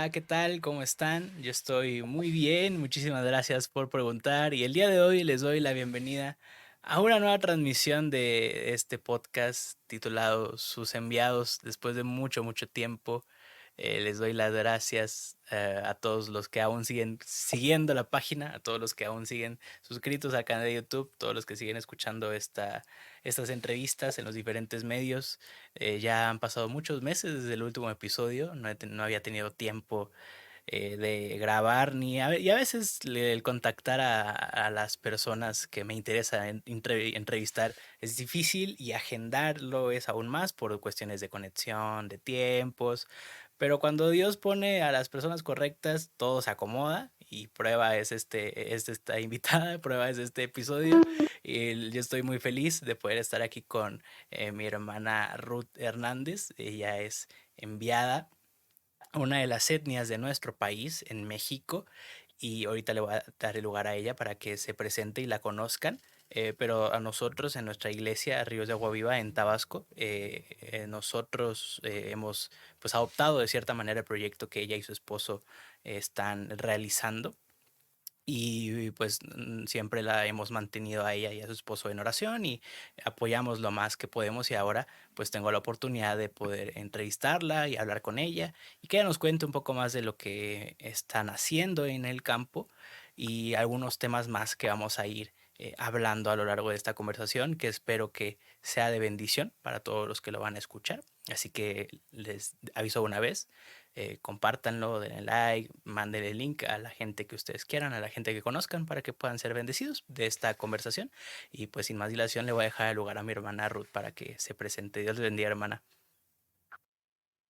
Hola, ¿qué tal? ¿Cómo están? Yo estoy muy bien, muchísimas gracias por preguntar y el día de hoy les doy la bienvenida a una nueva transmisión de este podcast titulado Sus enviados después de mucho, mucho tiempo. Les doy las gracias a todos los que aún siguen siguiendo la página, a todos los que aún siguen suscritos al canal de YouTube, todos los que siguen escuchando estas entrevistas en los diferentes medios. Ya han pasado muchos meses desde el último episodio, no había tenido tiempo de grabar y a veces el contactar a las personas que me interesa entrevistar es difícil y agendarlo es aún más por cuestiones de conexión, de tiempos, pero cuando Dios pone a las personas correctas, todo se acomoda y prueba es esta invitada, prueba es este episodio y yo estoy muy feliz de poder estar aquí con mi hermana Ruth Hernández. Ella es enviada a una de las etnias de nuestro país, en México, y ahorita le voy a dar el lugar a ella para que se presente y la conozcan. Pero a nosotros en nuestra iglesia Ríos de Agua Viva en Tabasco, nosotros hemos pues adoptado de cierta manera el proyecto que ella y su esposo están realizando y pues siempre la hemos mantenido a ella y a su esposo en oración y apoyamos lo más que podemos y ahora pues tengo la oportunidad de poder entrevistarla y hablar con ella y que ella nos cuente un poco más de lo que están haciendo en el campo y algunos temas más que vamos a ir hablando a lo largo de esta conversación que espero que sea de bendición para todos los que lo van a escuchar. Así que les aviso una vez, compártanlo, denle like, manden el link a la gente que ustedes quieran, a la gente que conozcan para que puedan ser bendecidos de esta conversación. Y pues sin más dilación le voy a dejar el lugar a mi hermana Ruth para que se presente. Dios les bendiga, hermana.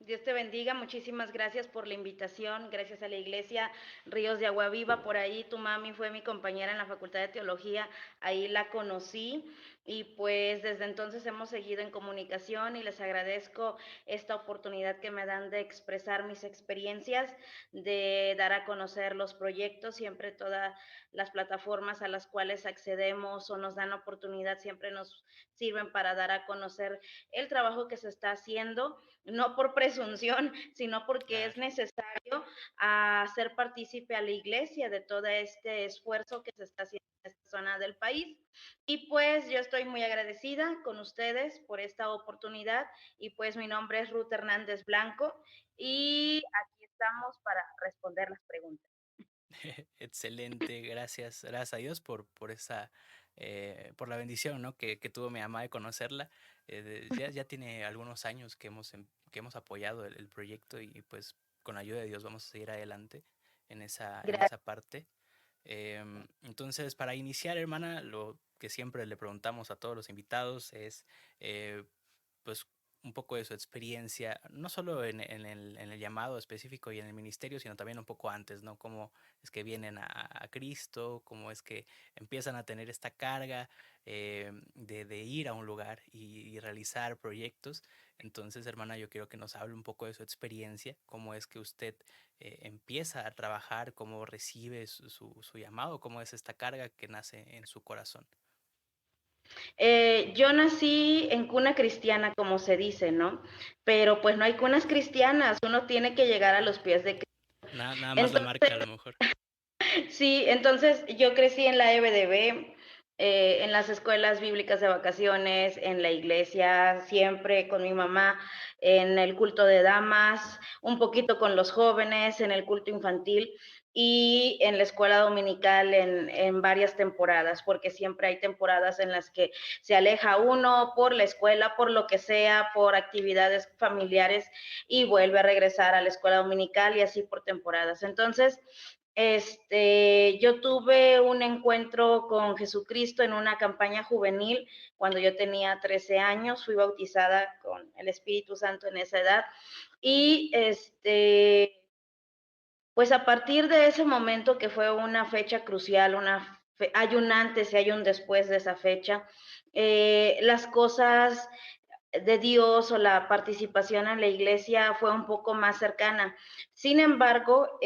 Dios te bendiga, muchísimas gracias por la invitación, gracias a la iglesia Ríos de Agua Viva, por ahí tu mami fue mi compañera en la Facultad de Teología, ahí la conocí y pues desde entonces hemos seguido en comunicación y les agradezco esta oportunidad que me dan de expresar mis experiencias, de dar a conocer los proyectos, siempre todas las plataformas a las cuales accedemos o nos dan oportunidad siempre nos sirven para dar a conocer el trabajo que se está haciendo, no por presunción, sino porque es Claro. necesario hacer partícipe a la iglesia de todo este esfuerzo que se está haciendo en esta zona del país. Y pues yo estoy muy agradecida con ustedes por esta oportunidad y pues mi nombre es Ruth Hernández Blanco y aquí estamos para responder las preguntas. Excelente, gracias, gracias a Dios por esa, por la bendición, ¿no? Que tuvo mi mamá de conocerla. Ya tiene algunos años que hemos apoyado el proyecto y pues con la ayuda de Dios vamos a seguir adelante en Gracias. esa parte. Entonces, para iniciar, hermana, lo que siempre le preguntamos a todos los invitados es, eh, pues, un poco de su experiencia, no solo en el llamado específico y en el ministerio, sino también un poco antes, ¿no? Cómo es que vienen a Cristo, cómo es que empiezan a tener esta carga de ir a un lugar y realizar proyectos. Entonces, hermana, yo quiero que nos hable un poco de su experiencia, cómo es que usted empieza a trabajar, cómo recibe su llamado, cómo es esta carga que nace en su corazón. Yo nací en cuna cristiana, como se dice, ¿no? Pero pues no hay cunas cristianas, uno tiene que llegar a los pies de Cristo. Nada más la Entonces, marca a lo mejor. sí, entonces yo crecí en la EBDB, en las escuelas bíblicas de vacaciones, en la iglesia, siempre con mi mamá, en el culto de damas, un poquito con los jóvenes, en el culto infantil y en la escuela dominical en varias temporadas, porque siempre hay temporadas en las que se aleja uno por la escuela, por lo que sea, por actividades familiares y vuelve a regresar a la escuela dominical y así por temporadas. Entonces, yo tuve un encuentro con Jesucristo en una campaña juvenil cuando yo tenía 13 años, fui bautizada con el Espíritu Santo en esa edad y pues a partir de ese momento que fue una fecha crucial, hay un antes y hay un después de esa fecha, las cosas de Dios o la participación en la iglesia fue un poco más cercana. Sin embargo,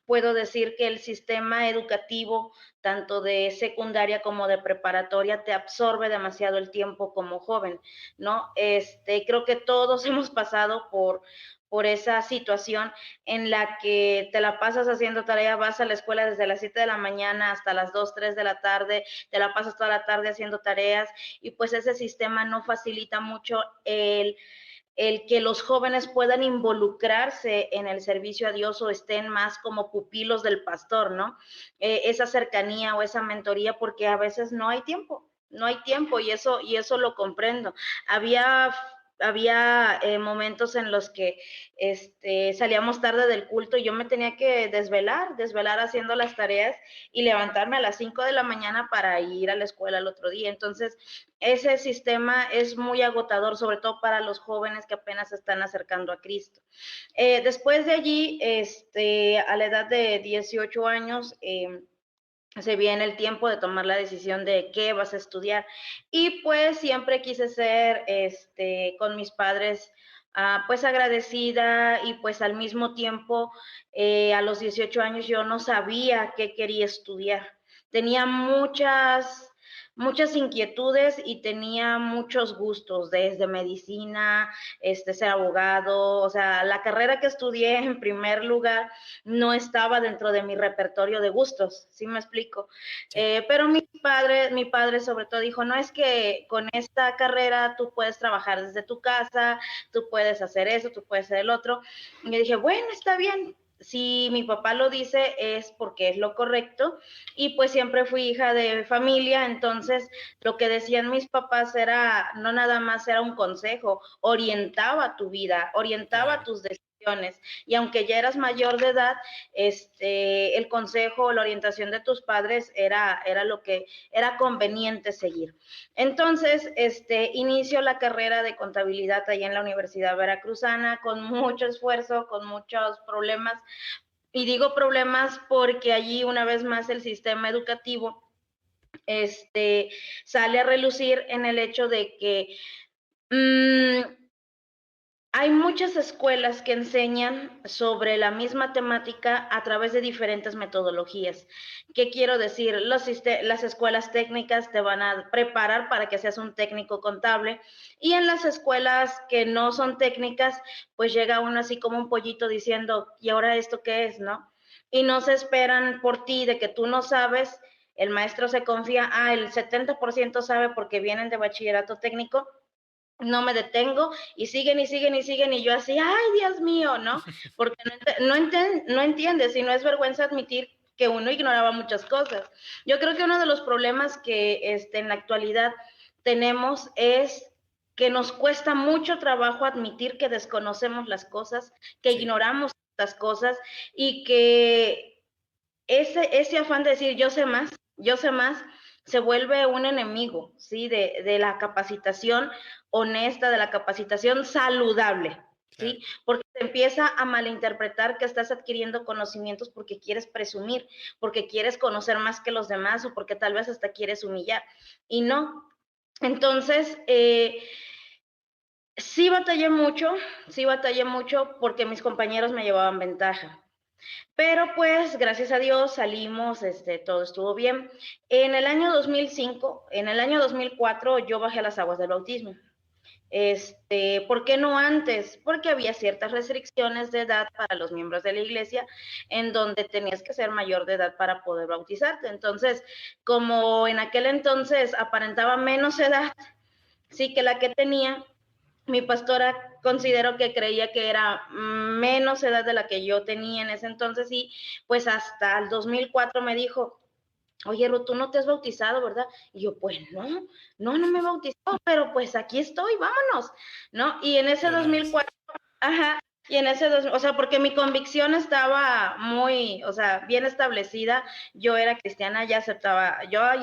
puedo decir que el sistema educativo, tanto de secundaria como de preparatoria, te absorbe demasiado el tiempo como joven, ¿no? Creo que todos hemos pasado por esa situación en la que te la pasas haciendo tarea, vas a la escuela desde las 7 de la mañana hasta las 2, 3 de la tarde, te la pasas toda la tarde haciendo tareas y pues ese sistema no facilita mucho el que los jóvenes puedan involucrarse en el servicio a Dios o estén más como pupilos del pastor, ¿no? Esa cercanía o esa mentoría, porque a veces no hay tiempo, no hay tiempo y eso lo comprendo. Había momentos en los que salíamos tarde del culto y yo me tenía que desvelar haciendo las tareas y levantarme a las 5 de la mañana para ir a la escuela el otro día. Entonces, ese sistema es muy agotador, sobre todo para los jóvenes que apenas se están acercando a Cristo. Después de allí, a la edad de 18 años, se viene el tiempo de tomar la decisión de qué vas a estudiar. Y pues siempre quise ser con mis padres pues agradecida y pues al mismo tiempo a los 18 años yo no sabía qué quería estudiar. Tenía muchas inquietudes y tenía muchos gustos, desde medicina, ser abogado, o sea, la carrera que estudié en primer lugar no estaba dentro de mi repertorio de gustos, ¿sí me explico? Sí. Pero mi padre sobre todo dijo, no es que con esta carrera tú puedes trabajar desde tu casa, tú puedes hacer eso, tú puedes hacer el otro. Y yo dije, bueno, está bien. Si mi papá lo dice es porque es lo correcto y pues siempre fui hija de familia, entonces lo que decían mis papás era, no nada más era un consejo, orientaba tu vida, orientaba Claro. tus decisiones y aunque ya eras mayor de edad, el consejo, la orientación de tus padres era lo que era conveniente seguir. Entonces, inicio la carrera de contabilidad allá en la Universidad Veracruzana con mucho esfuerzo, con muchos problemas. Y digo problemas porque allí una vez más el sistema educativo sale a relucir en el hecho de que hay muchas escuelas que enseñan sobre la misma temática a través de diferentes metodologías. ¿Qué quiero decir? Las escuelas técnicas te van a preparar para que seas un técnico contable y en las escuelas que no son técnicas, pues llega uno así como un pollito diciendo, ¿y ahora esto qué es, no? Y no se esperan por ti de que tú no sabes, el maestro se confía, el 70% sabe porque vienen de bachillerato técnico, no me detengo y siguen y siguen y siguen y yo así, ay Dios mío, ¿no? Porque no entiendes y no es vergüenza admitir que uno ignoraba muchas cosas. Yo creo que uno de los problemas que en la actualidad tenemos es que nos cuesta mucho trabajo admitir que desconocemos las cosas, que Sí. ignoramos las cosas y que ese afán de decir yo sé más, se vuelve un enemigo, ¿sí? De la capacitación honesta, de la capacitación saludable, Claro. ¿sí? Porque se empieza a malinterpretar que estás adquiriendo conocimientos porque quieres presumir, porque quieres conocer más que los demás o porque tal vez hasta quieres humillar. Y no. Entonces, sí sí batallé mucho porque mis compañeros me llevaban ventaja. Pero pues, gracias a Dios salimos, todo estuvo bien. En el año 2004 yo bajé a las aguas del bautismo. ¿Por qué no antes? Porque había ciertas restricciones de edad para los miembros de la iglesia en donde tenías que ser mayor de edad para poder bautizarte. Entonces, como en aquel entonces aparentaba menos edad, sí que la que tenía, mi pastora considero que creía que era menos edad de la que yo tenía en ese entonces y pues hasta el 2004 me dijo, oye Ruth, tú no te has bautizado, ¿verdad? Y yo, pues no me he bautizado, pero pues aquí estoy, vámonos, ¿no? Y en ese De una vez. 2004, ajá, y en ese, o sea, porque mi convicción estaba muy, o sea, bien establecida, yo era cristiana, yo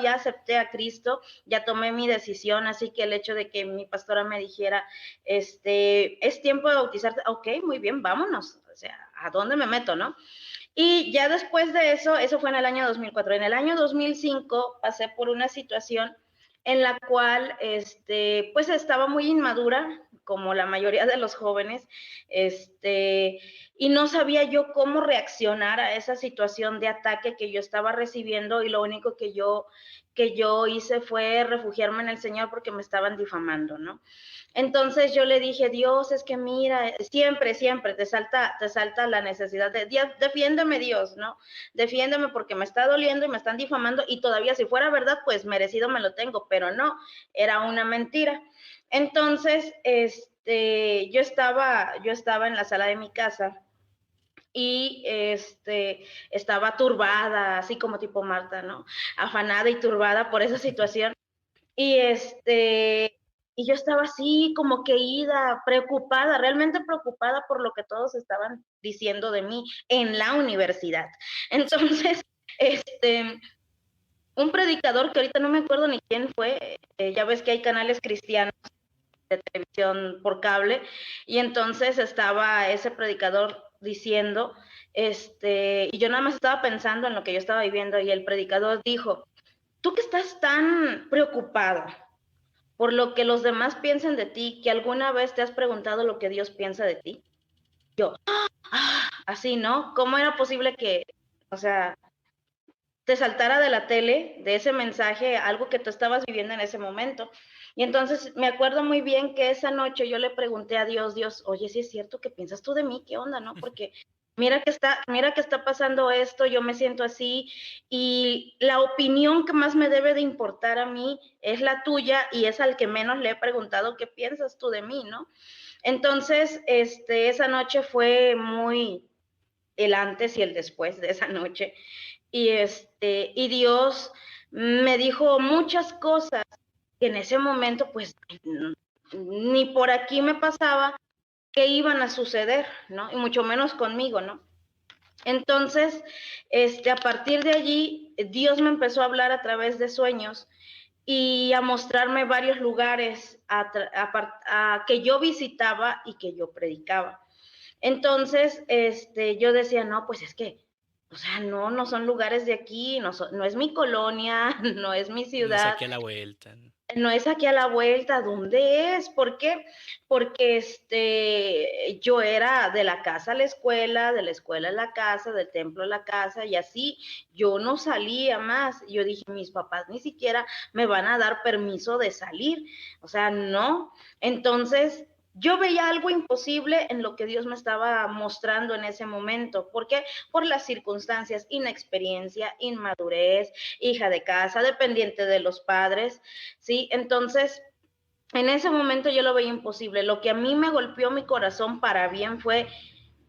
ya acepté a Cristo, ya tomé mi decisión, así que el hecho de que mi pastora me dijera, es tiempo de bautizarte, ok, muy bien, vámonos, o sea, ¿a dónde me meto, no? Y ya después de eso fue en el año 2004. En el año 2005 pasé por una situación en la cual, pues estaba muy inmadura, como la mayoría de los jóvenes, y no sabía yo cómo reaccionar a esa situación de ataque que yo estaba recibiendo, y lo único que yo hice fue refugiarme en el Señor porque me estaban difamando, ¿no? Entonces yo le dije, Dios, es que mira, siempre te salta la necesidad de, defiéndeme Dios, ¿no? Defiéndeme porque me está doliendo y me están difamando, y todavía si fuera verdad, pues merecido me lo tengo, pero no, era una mentira. Entonces, yo estaba en la sala de mi casa y estaba turbada, así como tipo Marta, ¿no? Afanada y turbada por esa situación. Y y yo estaba así como que ida, preocupada, realmente preocupada por lo que todos estaban diciendo de mí en la universidad. Entonces, un predicador que ahorita no me acuerdo ni quién fue, ya ves que hay canales cristianos de televisión por cable, y entonces estaba ese predicador diciendo, y yo nada más estaba pensando en lo que yo estaba viviendo, y el predicador dijo, tú que estás tan preocupado por lo que los demás piensan de ti, que alguna vez te has preguntado lo que Dios piensa de ti. Yo, así, ¿no? ¿Cómo era posible que, o sea, te saltara de la tele, de ese mensaje, algo que tú estabas viviendo en ese momento? Y entonces me acuerdo muy bien que esa noche yo le pregunté a Dios, oye, si es cierto, ¿qué piensas tú de mí? ¿Qué onda, no? Porque mira que está pasando esto, yo me siento así, y la opinión que más me debe de importar a mí es la tuya, y es al que menos le he preguntado qué piensas tú de mí, ¿no? Entonces, esa noche fue muy el antes y el después de esa noche, y Dios me dijo muchas cosas que en ese momento, pues, ni por aquí me pasaba que iban a suceder, ¿no? Y mucho menos conmigo, ¿no? Entonces, a partir de allí, Dios me empezó a hablar a través de sueños y a mostrarme varios lugares que yo visitaba y que yo predicaba. Entonces, yo decía, no, pues es que, o sea, no son lugares de aquí, no es mi colonia, no es mi No es ciudad, aquí a la vuelta, ¿no? no es aquí a la vuelta. ¿Dónde es? ¿Por qué? Porque yo era de la casa a la escuela, de la escuela a la casa, del templo a la casa, y así yo no salía más. Yo dije, mis papás ni siquiera me van a dar permiso de salir, o sea, no. Entonces, yo veía algo imposible en lo que Dios me estaba mostrando en ese momento. ¿Por qué? Por las circunstancias, inexperiencia, inmadurez, hija de casa, dependiente de los padres, ¿sí? Entonces, en ese momento yo lo veía imposible. Lo que a mí me golpeó mi corazón para bien fue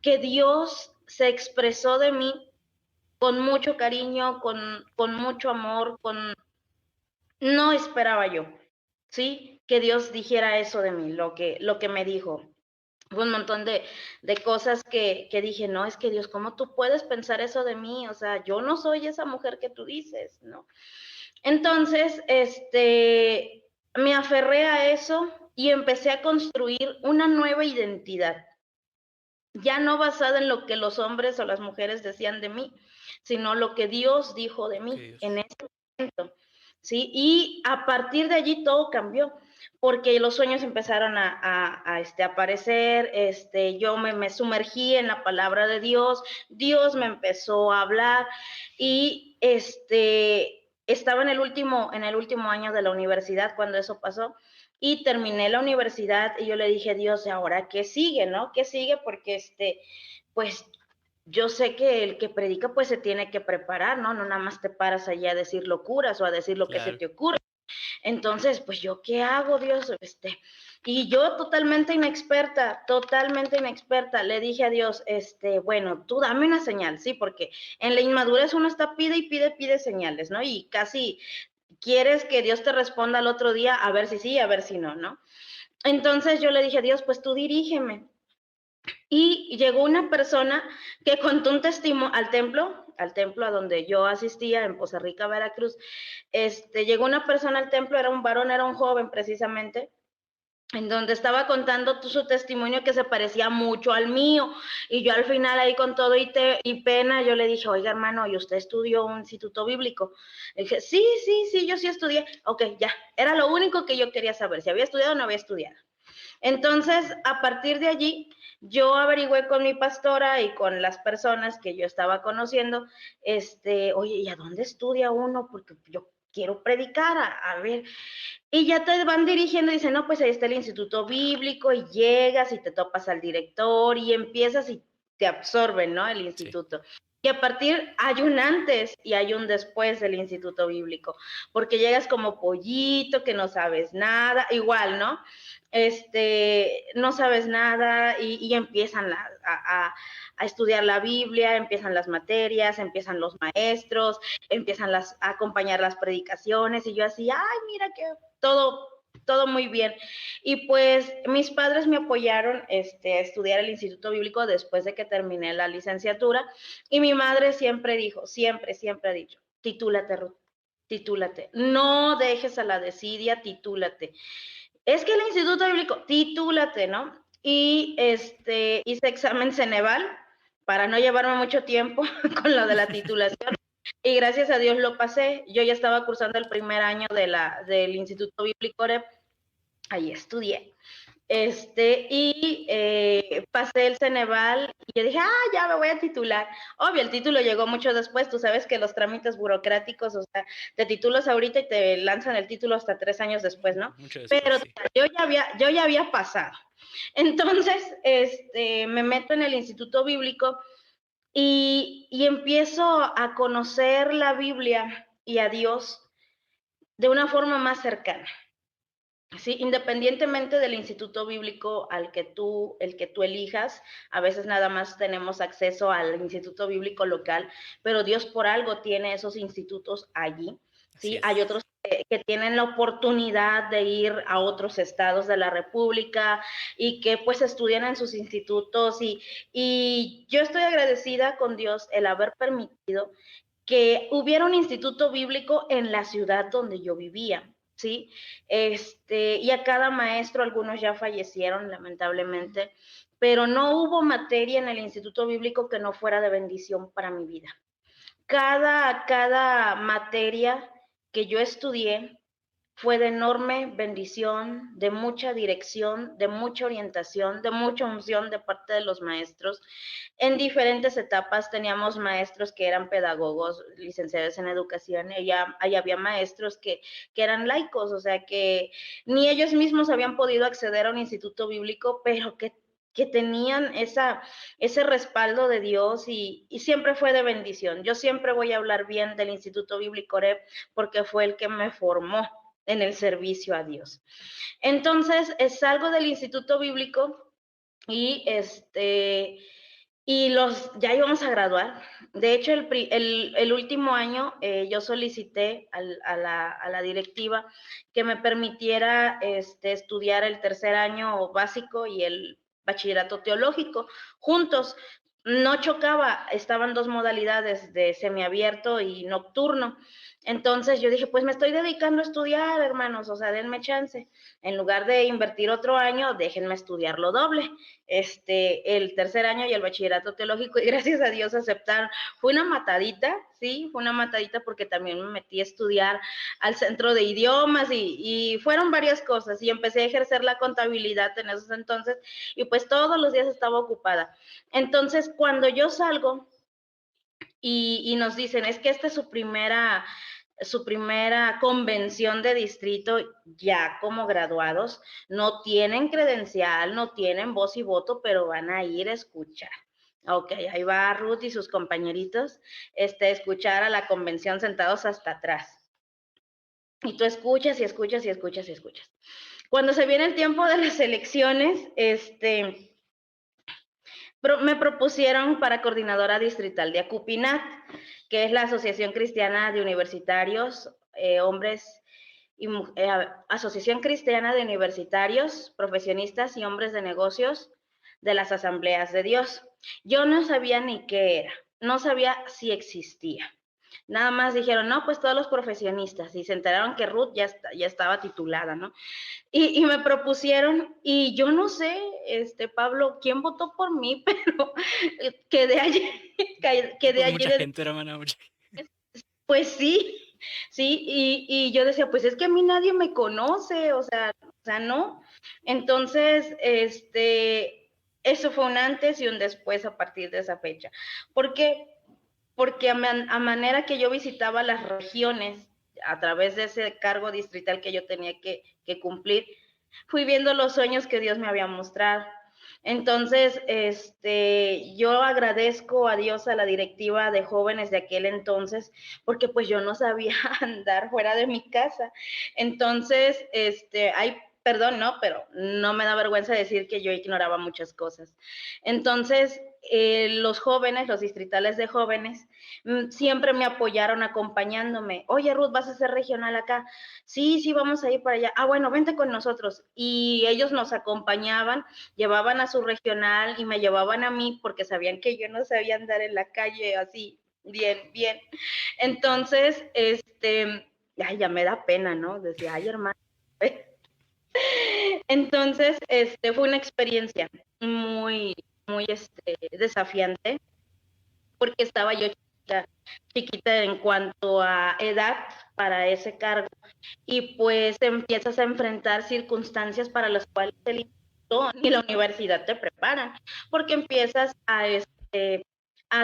que Dios se expresó de mí con mucho cariño, con mucho amor, no esperaba yo, ¿sí? Que Dios dijera eso de mí, lo que me dijo. Hubo un montón de cosas que dije, no, es que Dios, ¿cómo tú puedes pensar eso de mí? O sea, yo no soy esa mujer que tú dices, ¿no? Entonces, me aferré a eso y empecé a construir una nueva identidad, ya no basada en lo que los hombres o las mujeres decían de mí, sino lo que Dios dijo de Que mí en Dios. ese momento, ¿sí? Y a partir de allí todo cambió, porque los sueños empezaron a aparecer, yo me sumergí en la palabra de Dios, Dios me empezó a hablar, y estaba en el último año de la universidad cuando eso pasó, y terminé la universidad, y yo le dije, Dios, ¿ahora qué sigue, no? ¿Qué sigue? Porque pues yo sé que el que predica pues se tiene que preparar, ¿no? No nada más te paras allá a decir locuras o a decir lo que se Claro. te ocurre. Entonces, pues yo qué hago, Dios, y yo totalmente inexperta, le dije a Dios, bueno, tú dame una señal, sí, porque en la inmadurez uno está pide y pide señales, ¿no? Y casi quieres que Dios te responda al otro día, a ver si sí, a ver si no, ¿no? Entonces yo le dije, Dios, pues tú dirígeme. Y llegó una persona que contó un testimonio al templo a donde yo asistía en Poza Rica, Veracruz. Llegó una persona al templo, era un varón, era un joven precisamente, en donde estaba contando su testimonio que se parecía mucho al mío, y yo al final ahí con todo y pena, yo le dije, oiga hermano, ¿y usted estudió un instituto bíblico? Le dije, sí, yo sí estudié. Ok, ya, era lo único que yo quería saber, si había estudiado o no había estudiado. Entonces, a partir de allí, yo averigüé con mi pastora y con las personas que yo estaba conociendo, oye, ¿y a dónde estudia uno? Porque yo quiero predicar, a ver. Y ya te van dirigiendo y dicen, no, pues ahí está el Instituto Bíblico y llegas y te topas al director y empiezas y te absorben, ¿no? El instituto. Sí. Y a partir, hay un antes y hay un después del Instituto Bíblico, porque llegas como pollito, que no sabes nada, igual, ¿no? No sabes nada y empiezan a estudiar la Biblia, empiezan las materias, empiezan los maestros, empiezan a acompañar las predicaciones y yo así, ay, mira que todo muy bien. Y pues mis padres me apoyaron a estudiar el Instituto Bíblico después de que terminé la licenciatura y mi madre siempre dijo, siempre ha dicho, titúlate, Ruth, titúlate, no dejes a la desidia, titúlate. Es que el Instituto Bíblico, titúlate, ¿no? Y hice examen Ceneval para no llevarme mucho tiempo con lo de la titulación. Y gracias a Dios lo pasé. Yo ya estaba cursando el primer año del Instituto Bíblico, ahí estudié. Pasé el Ceneval y yo dije, ya me voy a titular. Obvio, el título llegó mucho después, tú sabes que los trámites burocráticos, o sea, te titulas ahorita y te lanzan el título hasta 3 años después, ¿no? Mucho después, pero sí. yo ya había pasado. Entonces, me meto en el Instituto Bíblico y empiezo a conocer la Biblia y a Dios de una forma más cercana. Sí, independientemente del instituto bíblico el que tú elijas, a veces nada más tenemos acceso al instituto bíblico local, pero Dios por algo tiene esos institutos allí. Sí, hay otros que tienen la oportunidad de ir a otros estados de la República y que pues estudian en sus institutos y yo estoy agradecida con Dios el haber permitido que hubiera un instituto bíblico en la ciudad donde yo vivía. ¿Sí? Y a cada maestro, algunos ya fallecieron lamentablemente, pero no hubo materia en el Instituto Bíblico que no fuera de bendición para mi vida. Cada materia que yo estudié fue de enorme bendición, de mucha dirección, de mucha orientación, de mucha unción de parte de los maestros. En diferentes etapas teníamos maestros que eran pedagogos, licenciados en educación, y ahí había maestros que eran laicos, o sea, que ni ellos mismos habían podido acceder a un instituto bíblico, pero que tenían ese respaldo de Dios y siempre fue de bendición. Yo siempre voy a hablar bien del Instituto Bíblico Oreb porque fue el que me formó en el servicio a Dios. Entonces, salgo del Instituto Bíblico y ya íbamos a graduar. De hecho, el último año yo solicité a la directiva que me permitiera estudiar el tercer año básico y el bachillerato teológico juntos. No chocaba, estaban 2 modalidades de semiabierto y nocturno. Entonces yo dije, pues me estoy dedicando a estudiar, hermanos, o sea, denme chance. En lugar de invertir otro año, déjenme estudiarlo doble. El tercer año y el bachillerato teológico, y gracias a Dios aceptaron. Fue una matadita, sí, fue una matadita porque también me metí a estudiar al centro de idiomas y fueron varias cosas. Y empecé a ejercer la contabilidad en esos entonces y pues todos los días estaba ocupada. Entonces, cuando yo salgo y nos dicen, es que esta es su primera convención de distrito ya como graduados, no tienen credencial, no tienen voz y voto, pero van a ir a escuchar. Ok, ahí va Ruth y sus compañeritos, escuchar a la convención sentados hasta atrás. Y tú escuchas y escuchas y escuchas y escuchas. Cuando se viene el tiempo de las elecciones, me propusieron para coordinadora distrital de ACUPINAT, que es la Asociación Cristiana de Universitarios, Hombres y Asociación Cristiana de Universitarios, Profesionistas y Hombres de Negocios de las Asambleas de Dios. Yo no sabía ni qué era, no sabía si existía. Nada más dijeron, no, pues todos los profesionistas, y se enteraron que Ruth ya estaba titulada, ¿no? Y me propusieron, y yo no sé, Pablo, quién votó por mí, pero quedé allí. Mucha gente, hermana, mucha gente. Pues sí, y yo decía, pues es que a mí nadie me conoce, o sea, sea, no. Entonces, eso fue un antes y un después a partir de esa fecha. ¿Por qué? Porque a manera que yo visitaba las regiones a través de ese cargo distrital que yo tenía que cumplir, fui viendo los sueños que Dios me había mostrado. Entonces, yo agradezco a Dios, a la directiva de jóvenes de aquel entonces, porque pues yo no sabía andar fuera de mi casa. Entonces, hay, perdón, no, pero no me da vergüenza decir que yo ignoraba muchas cosas. Entonces, los jóvenes, los distritales de jóvenes, siempre me apoyaron acompañándome. Oye, Ruth, ¿vas a ser regional acá? Sí, sí, vamos a ir para allá. Ah, bueno, vente con nosotros. Y ellos nos acompañaban, llevaban a su regional y me llevaban a mí porque sabían que yo no sabía andar en la calle así, bien, bien. Entonces, ay, ya me da pena, ¿no? Decía, ay, hermano. Entonces, fue una experiencia muy, muy, desafiante porque estaba yo chiquita, chiquita en cuanto a edad para ese cargo y pues empiezas a enfrentar circunstancias para las cuales el instituto ni la universidad te preparan, porque empiezas a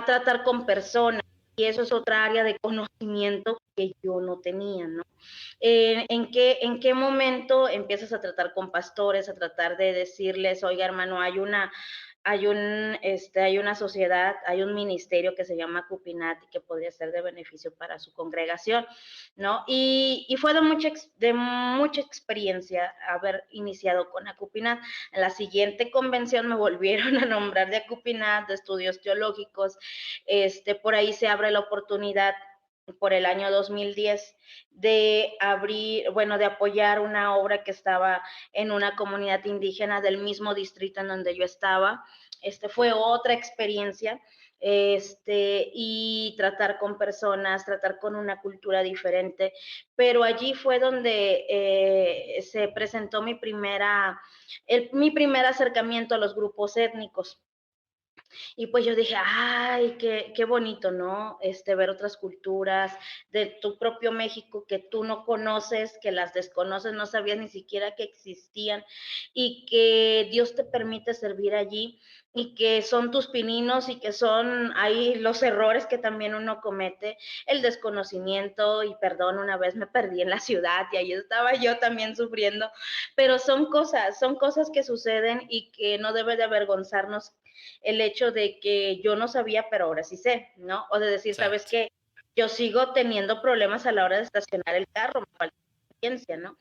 tratar con personas y eso es otra área de conocimiento que yo no tenía, ¿no? ¿En qué momento empiezas a tratar con pastores, a tratar de decirles, oiga hermano, hay una sociedad, hay un ministerio que se llama Cupinat y que podría ser de beneficio para su congregación, ¿no? Y fue de mucha experiencia haber iniciado con Acupinat. En la siguiente convención me volvieron a nombrar de Acupinat, de estudios teológicos, por ahí se abre la oportunidad por el año 2010 de abrir, bueno, de apoyar una obra que estaba en una comunidad indígena del mismo distrito en donde yo estaba. Fue otra experiencia, y tratar con personas, tratar con una cultura diferente, pero allí fue donde se presentó mi primer acercamiento a los grupos étnicos. Y pues yo dije, ay, qué bonito, ¿no? Ver otras culturas de tu propio México que tú no conoces, que las desconoces, no sabías ni siquiera que existían y que Dios te permite servir allí y que son tus pininos y que son ahí los errores que también uno comete, el desconocimiento y perdón, una vez me perdí en la ciudad y ahí estaba yo también sufriendo, pero son cosas que suceden y que no debe de avergonzarnos el hecho de que yo no sabía, pero ahora sí sé, ¿no? O de decir, ¿sabes Exacto. qué? Yo sigo teniendo problemas a la hora de estacionar el carro, me falta experiencia, ¿no?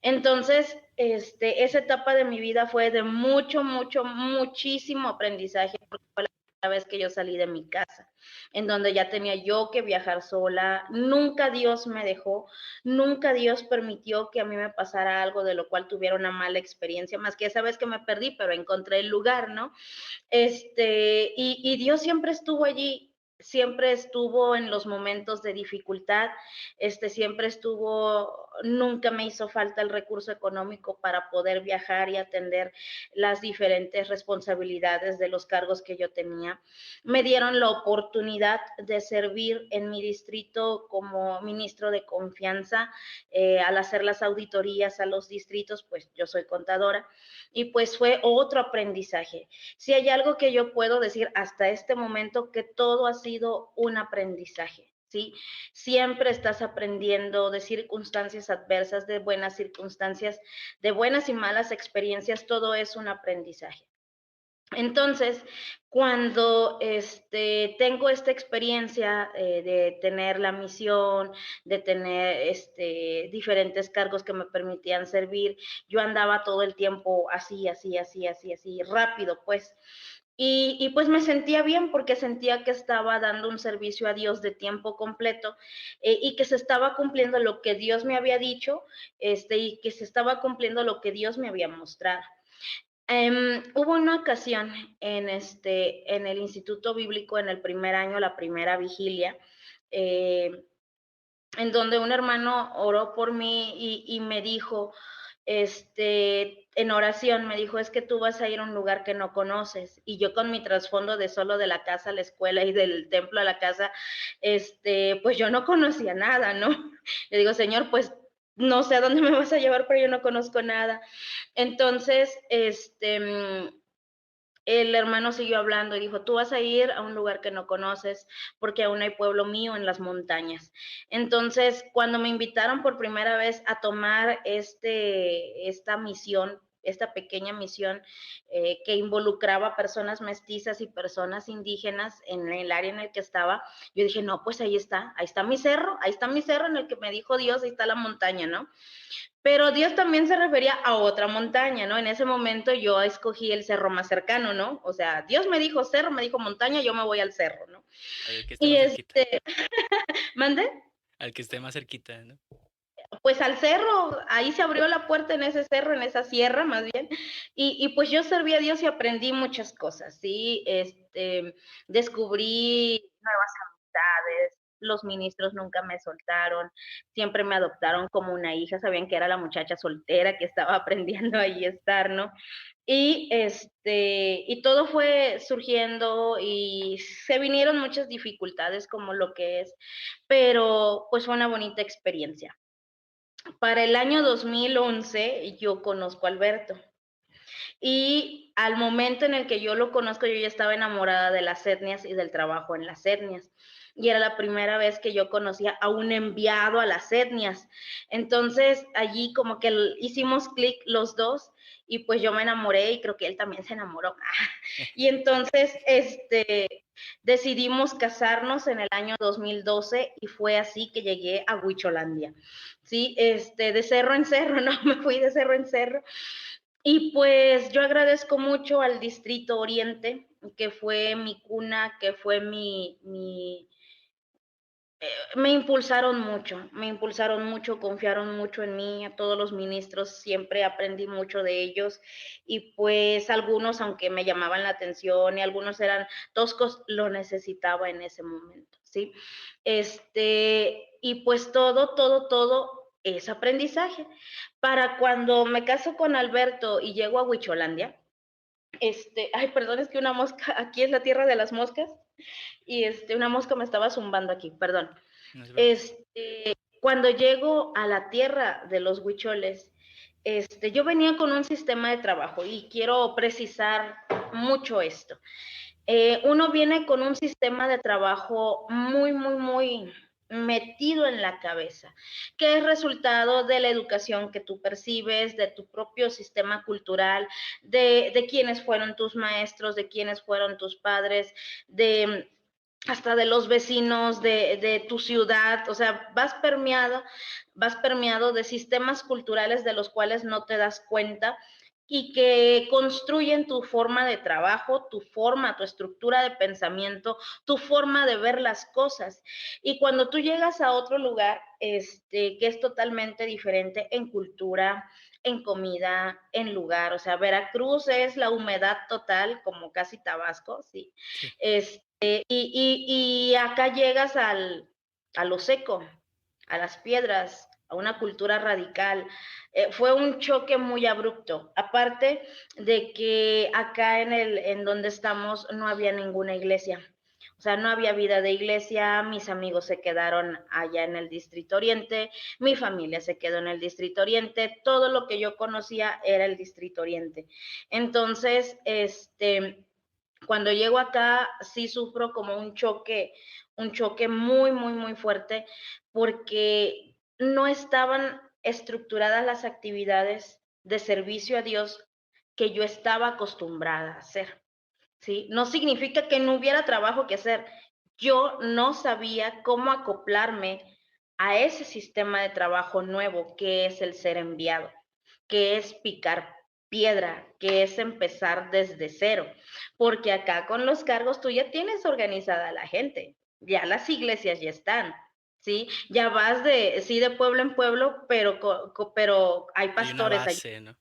Entonces, esa etapa de mi vida fue de muchísimo aprendizaje, porque fue la primera vez que yo salí de mi casa, en donde ya tenía yo que viajar sola. Nunca Dios me dejó, nunca Dios permitió que a mí me pasara algo de lo cual tuviera una mala experiencia, más que esa vez que me perdí, pero encontré el lugar, ¿no? Y Dios siempre estuvo en los momentos de dificultad, siempre estuvo, nunca me hizo falta el recurso económico para poder viajar y atender las diferentes responsabilidades de los cargos que yo tenía. Me dieron la oportunidad de servir en mi distrito como ministro de confianza, al hacer las auditorías a los distritos, pues yo soy contadora, y pues fue otro aprendizaje. Si hay algo que yo puedo decir hasta este momento, que todo ha sido un aprendizaje, ¿sí? Siempre estás aprendiendo de circunstancias adversas, de buenas circunstancias, de buenas y malas experiencias, todo es un aprendizaje. Entonces, cuando tengo esta experiencia de tener la misión, de tener diferentes cargos que me permitían servir, yo andaba todo el tiempo así, rápido, pues. Y pues me sentía bien porque sentía que estaba dando un servicio a Dios de tiempo completo, y que se estaba cumpliendo lo que Dios me había dicho, y que se estaba cumpliendo lo que Dios me había mostrado. Hubo una ocasión en el Instituto Bíblico, en el primer año, la primera vigilia, eh, en donde un hermano oró por mí y me dijo, en oración, me dijo, es que tú vas a ir a un lugar que no conoces. Y yo con mi trasfondo de solo de la casa a la escuela y del templo a la casa, pues yo no conocía nada, ¿no? Le digo, Señor, pues no sé a dónde me vas a llevar, pero yo no conozco nada. Entonces, el hermano siguió hablando y dijo, tú vas a ir a un lugar que no conoces porque aún hay pueblo mío en las montañas. Entonces, cuando me invitaron por primera vez a tomar esta misión, esta pequeña misión que involucraba personas mestizas y personas indígenas en el área en el que estaba, yo dije, no, pues ahí está mi cerro, ahí está mi cerro en el que me dijo Dios, ahí está la montaña, ¿no? Pero Dios también se refería a otra montaña, ¿no? En ese momento yo escogí el cerro más cercano, ¿no? O sea, Dios me dijo cerro, me dijo montaña, yo me voy al cerro, ¿no? Al que esté Y más cerquita. ¿mande? Al que esté más cerquita, ¿no? Pues al cerro, ahí se abrió la puerta en ese cerro, en esa sierra más bien, y pues yo serví a Dios y aprendí muchas cosas, ¿sí? Descubrí nuevas amistades, los ministros nunca me soltaron, siempre me adoptaron como una hija, sabían que era la muchacha soltera que estaba aprendiendo ahí a estar, ¿no? Y todo fue surgiendo y se vinieron muchas dificultades como lo que es, pero pues fue una bonita experiencia. Para el año 2011 yo conozco a Alberto y al momento en el que yo lo conozco yo ya estaba enamorada de las etnias y del trabajo en las etnias y era la primera vez que yo conocía a un enviado a las etnias. Entonces allí como que hicimos clic los dos y pues yo me enamoré y creo que él también se enamoró. Y entonces decidimos casarnos en el año 2012 y fue así que llegué a Huicholandia. Sí, de cerro en cerro, no, me fui de cerro en cerro. Y pues yo agradezco mucho al Distrito Oriente, que fue mi cuna, que fue me impulsaron mucho, confiaron mucho en mí, a todos los ministros, siempre aprendí mucho de ellos y pues algunos, aunque me llamaban la atención y algunos eran toscos, lo necesitaba en ese momento, ¿sí? Y pues todo es aprendizaje. Para cuando me caso con Alberto y llego a Huicholandia, ay, perdón, es que una mosca, aquí es la tierra de las moscas, y una mosca me estaba zumbando aquí, perdón. No se preocupe. Cuando llego a la tierra de los huicholes, yo venía con un sistema de trabajo y quiero precisar mucho esto. Uno viene con un sistema de trabajo muy metido en la cabeza, que es resultado de la educación que tú percibes, de tu propio sistema cultural, de quiénes fueron tus maestros, de quiénes fueron tus padres, de hasta de los vecinos de tu ciudad, o sea, vas permeado de sistemas culturales de los cuales no te das cuenta y que construyen tu forma de trabajo, tu forma, tu estructura de pensamiento, tu forma de ver las cosas. Y cuando tú llegas a otro lugar, que es totalmente diferente en cultura, en comida, en lugar, o sea, Veracruz es la humedad total, como casi Tabasco, sí. Sí. Y acá llegas a lo seco, a las piedras, a una cultura radical. Fue un choque muy abrupto. Aparte de que acá en donde estamos no había ninguna iglesia. O sea, no había vida de iglesia, mis amigos se quedaron allá en el Distrito Oriente, mi familia se quedó en el Distrito Oriente, todo lo que yo conocía era el Distrito Oriente. Entonces, cuando llego acá sí sufro como un choque muy fuerte, porque no estaban estructuradas las actividades de servicio a Dios que yo estaba acostumbrada a hacer, ¿sí? No significa que no hubiera trabajo que hacer. Yo no sabía cómo acoplarme a ese sistema de trabajo nuevo que es el ser enviado, que es picar piedra, que es empezar desde cero, porque acá con los cargos tú ya tienes organizada a la gente, ya las iglesias ya están, ¿sí? Ya vas sí, de pueblo en pueblo, pero hay Hay una pastores allí. base, ¿no?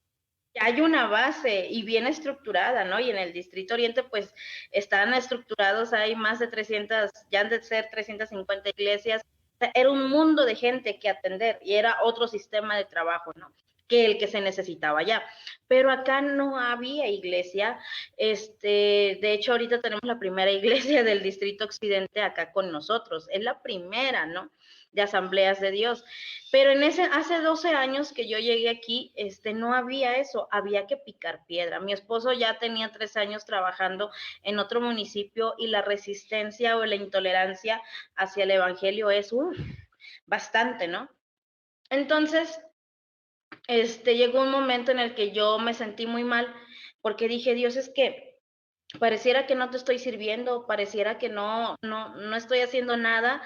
Ya hay una base y bien estructurada, ¿no? Y en el Distrito Oriente, pues, están estructurados, hay más de 300, ya han de ser 350 iglesias. O sea, era un mundo de gente que atender y era otro sistema de trabajo, ¿no? que el que se necesitaba allá. Pero acá no había iglesia. De hecho, ahorita tenemos la primera iglesia del Distrito Occidente acá con nosotros. Es la primera, ¿no? De Asambleas de Dios. Pero hace 12 años que yo llegué aquí, no había eso, había que picar piedra. Mi esposo ya tenía 3 años trabajando en otro municipio y la resistencia o la intolerancia hacia el evangelio es bastante, ¿no? Entonces, llegó un momento en el que yo me sentí muy mal porque dije, Dios, es que pareciera que no te estoy sirviendo, pareciera que no estoy haciendo nada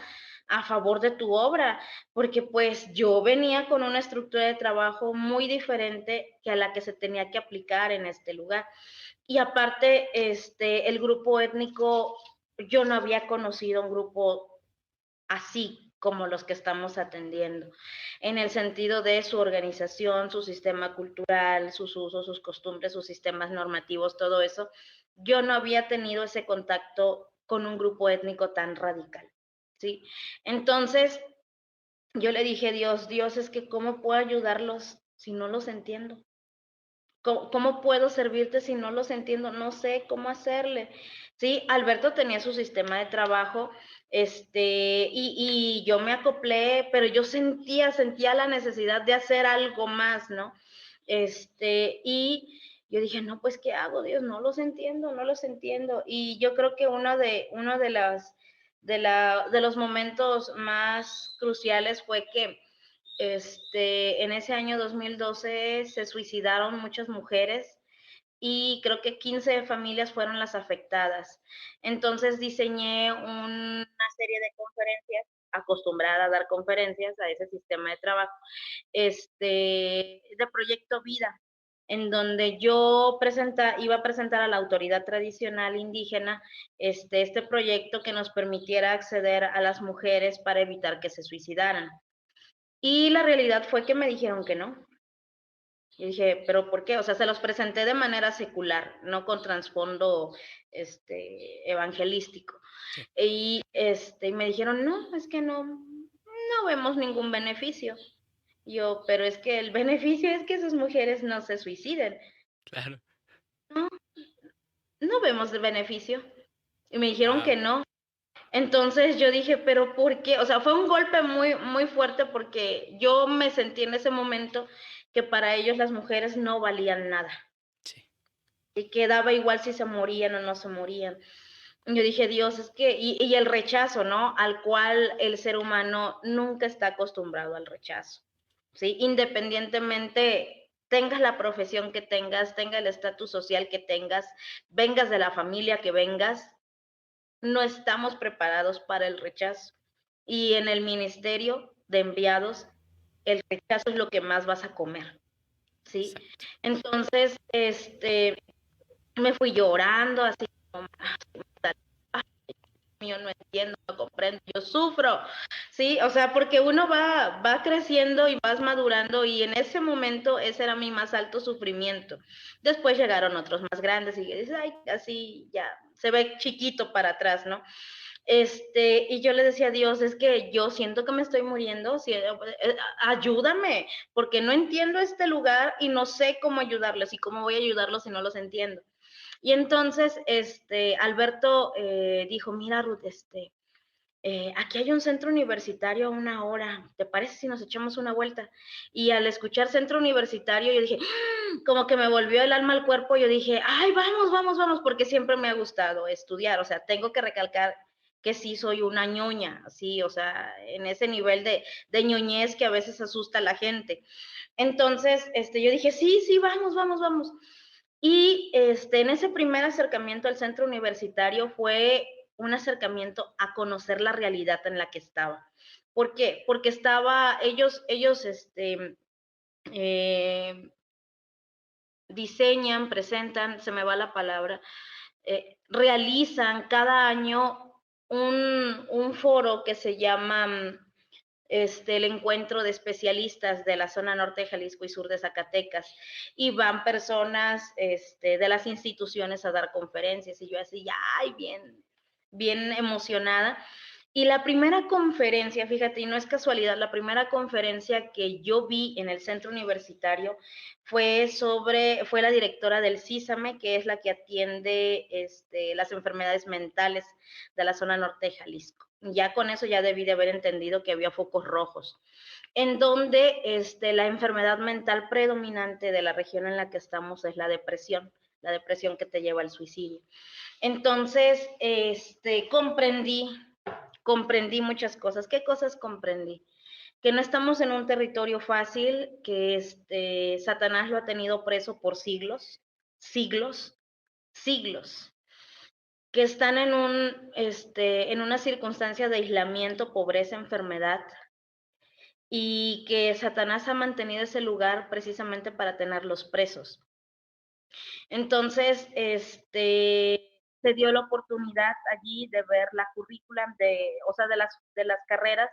a favor de tu obra, porque pues yo venía con una estructura de trabajo muy diferente que a la que se tenía que aplicar en este lugar. Y aparte, el grupo étnico, yo no había conocido un grupo así como los que estamos atendiendo, en el sentido de su organización, su sistema cultural, sus usos, sus costumbres, sus sistemas normativos, todo eso. Yo no había tenido ese contacto con un grupo étnico tan radical, ¿sí? Entonces, yo le dije, Dios, es que ¿cómo puedo ayudarlos si no los entiendo? ¿Cómo puedo servirte si no los entiendo? No sé cómo hacerle. Sí, Alberto tenía su sistema de trabajo, y yo me acoplé, pero yo sentía la necesidad de hacer algo más, ¿no? Y yo dije, no, pues, ¿qué hago, Dios? No los entiendo, no los entiendo. Y yo creo que uno de los momentos más cruciales fue que en ese año 2012 se suicidaron muchas mujeres y creo que 15 familias fueron las afectadas. Entonces diseñé una serie de conferencias, acostumbrada a dar conferencias a ese sistema de trabajo, de Proyecto Vida, en donde yo iba a presentar a la autoridad tradicional indígena este proyecto que nos permitiera acceder a las mujeres para evitar que se suicidaran. Y la realidad fue que me dijeron que no. Y dije, ¿pero por qué? O sea, se los presenté de manera secular, no con trasfondo evangelístico. Sí, Y me dijeron, no, es que no vemos ningún beneficio. Yo, pero es que el beneficio es que esas mujeres no se suiciden. claro. No, no vemos el beneficio. Y me dijeron que Wow. no. Entonces yo dije, pero ¿por qué? O sea, fue un golpe muy, muy fuerte porque yo me sentí en ese momento que para ellos las mujeres no valían nada Sí, y que daba igual si se morían o no se morían. Y yo dije, Dios, es que, y el rechazo, ¿no? Al cual el ser humano nunca está acostumbrado al rechazo, ¿sí? Independientemente tengas la profesión que tengas, tengas el estatus social que tengas, vengas de la familia que vengas, no estamos preparados para el rechazo. Y en el ministerio de enviados, el rechazo es lo que más vas a comer, ¿sí? exacto. Entonces, me fui llorando, así como, ay, mío, no entiendo, no comprendo, yo sufro, ¿sí? O sea, porque uno va creciendo y vas madurando y en ese momento ese era mi más alto sufrimiento. Después llegaron otros más grandes y dices, ay, así ya se ve chiquito para atrás, ¿no? Y yo le decía a Dios, es que yo siento que me estoy muriendo, ayúdame, porque no entiendo este lugar y no sé cómo ayudarlos y cómo voy a ayudarlos si no los entiendo. Y entonces, Alberto dijo, mira, Ruth, aquí hay un centro universitario a 1 hora, ¿te parece si nos echamos una vuelta? Y al escuchar centro universitario, yo dije, como que me volvió el alma al cuerpo, yo dije, ay, vamos, vamos, vamos, porque siempre me ha gustado estudiar, o sea, tengo que recalcar que sí soy una ñoña, sí, o sea, en ese nivel de ñoñez que a veces asusta a la gente. Entonces, yo dije, sí, sí, vamos, vamos, vamos. Y en ese primer acercamiento al centro universitario fue un acercamiento a conocer la realidad en la que estaba. ¿Por qué? Porque ellos eh, diseñan, presentan, se me va la palabra, realizan cada año un foro que se llama el encuentro de especialistas de la zona norte de Jalisco y sur de Zacatecas, y van personas de las instituciones a dar conferencias, y yo así, ay, bien, bien emocionada. Y la primera conferencia, fíjate, y no es casualidad, la primera conferencia que yo vi en el centro universitario fue la directora del CISAME, que es la que atiende las enfermedades mentales de la zona norte de Jalisco. Ya con eso ya debí de haber entendido que había focos rojos, en donde la enfermedad mental predominante de la región en la que estamos es la depresión que te lleva al suicidio. Entonces, comprendí muchas cosas. ¿Qué cosas comprendí? Que no estamos en un territorio fácil, que Satanás lo ha tenido preso por siglos, siglos, siglos, que están en una circunstancia de aislamiento, pobreza, enfermedad, y que Satanás ha mantenido ese lugar precisamente para tenerlos presos. Entonces, se dio la oportunidad allí de ver la currícula o sea, de las carreras.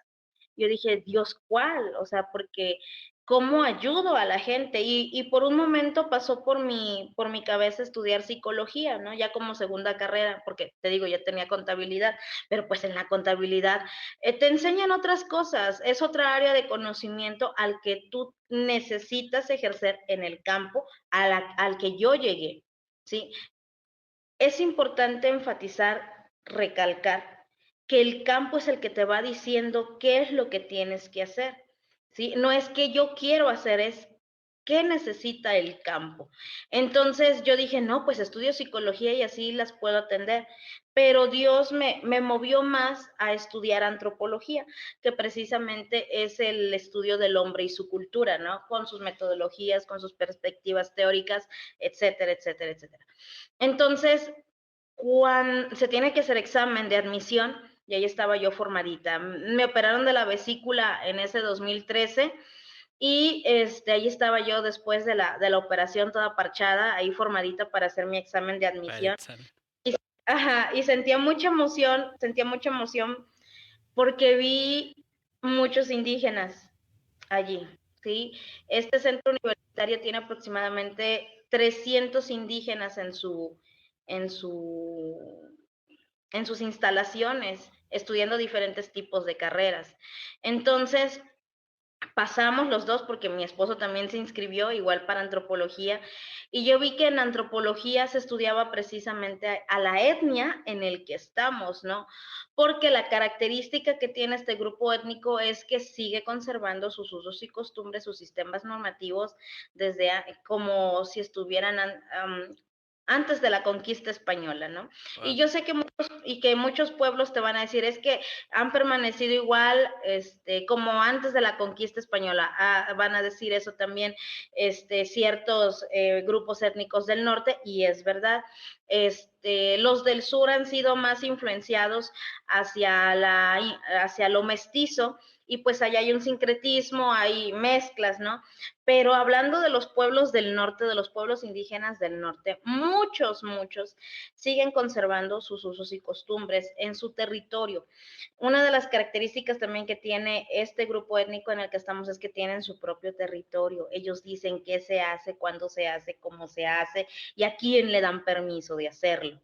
Yo dije, Dios, ¿cuál? O sea, porque ¿cómo ayudo a la gente? Y por un momento pasó por mi cabeza estudiar psicología, ¿no? Ya como segunda carrera, porque te digo, ya tenía contabilidad, pero pues en la contabilidad te enseñan otras cosas, es otra área de conocimiento al que tú necesitas ejercer en el campo al que yo llegué, ¿sí? Es importante enfatizar, recalcar, que el campo es el que te va diciendo qué es lo que tienes que hacer, ¿sí? No es que yo quiero hacer, es qué necesita el campo. Entonces yo dije, no, pues estudio psicología y así las puedo atender, pero Dios me movió más a estudiar antropología, que precisamente es el estudio del hombre y su cultura, ¿no? Con sus metodologías, con sus perspectivas teóricas, etcétera, etcétera, etcétera. Entonces, cuando se tiene que hacer examen de admisión, y ahí estaba yo formadita. Me operaron de la vesícula en ese 2013 y ahí estaba yo después de la operación toda parchada, ahí formadita para hacer mi examen de Para el admisión. examen. Ajá, y sentía mucha emoción porque vi muchos indígenas allí, ¿sí? Este centro universitario tiene aproximadamente 300 indígenas en su, en sus instalaciones, estudiando diferentes tipos de carreras. Entonces, pasamos los dos porque mi esposo también se inscribió igual para antropología y yo vi que en antropología se estudiaba precisamente a la etnia en el que estamos, ¿no? Porque la característica que tiene este grupo étnico es que sigue conservando sus usos y costumbres, sus sistemas normativos desde como si estuvieran antes de la conquista española, ¿no? Wow. Y yo sé que muchos pueblos te van a decir, es que han permanecido igual, como antes de la conquista española. Van a decir eso también, ciertos grupos étnicos del norte, y es verdad. Los del sur han sido más influenciados hacia lo mestizo, y pues allá hay un sincretismo, hay mezclas, ¿no? Pero hablando de los pueblos del norte, de los pueblos indígenas del norte, muchos siguen conservando sus usos y costumbres en su territorio. Una de las características también que tiene este grupo étnico en el que estamos es que tienen su propio territorio. Ellos dicen qué se hace, cuándo se hace, cómo se hace y a quién le dan permiso de hacerlo.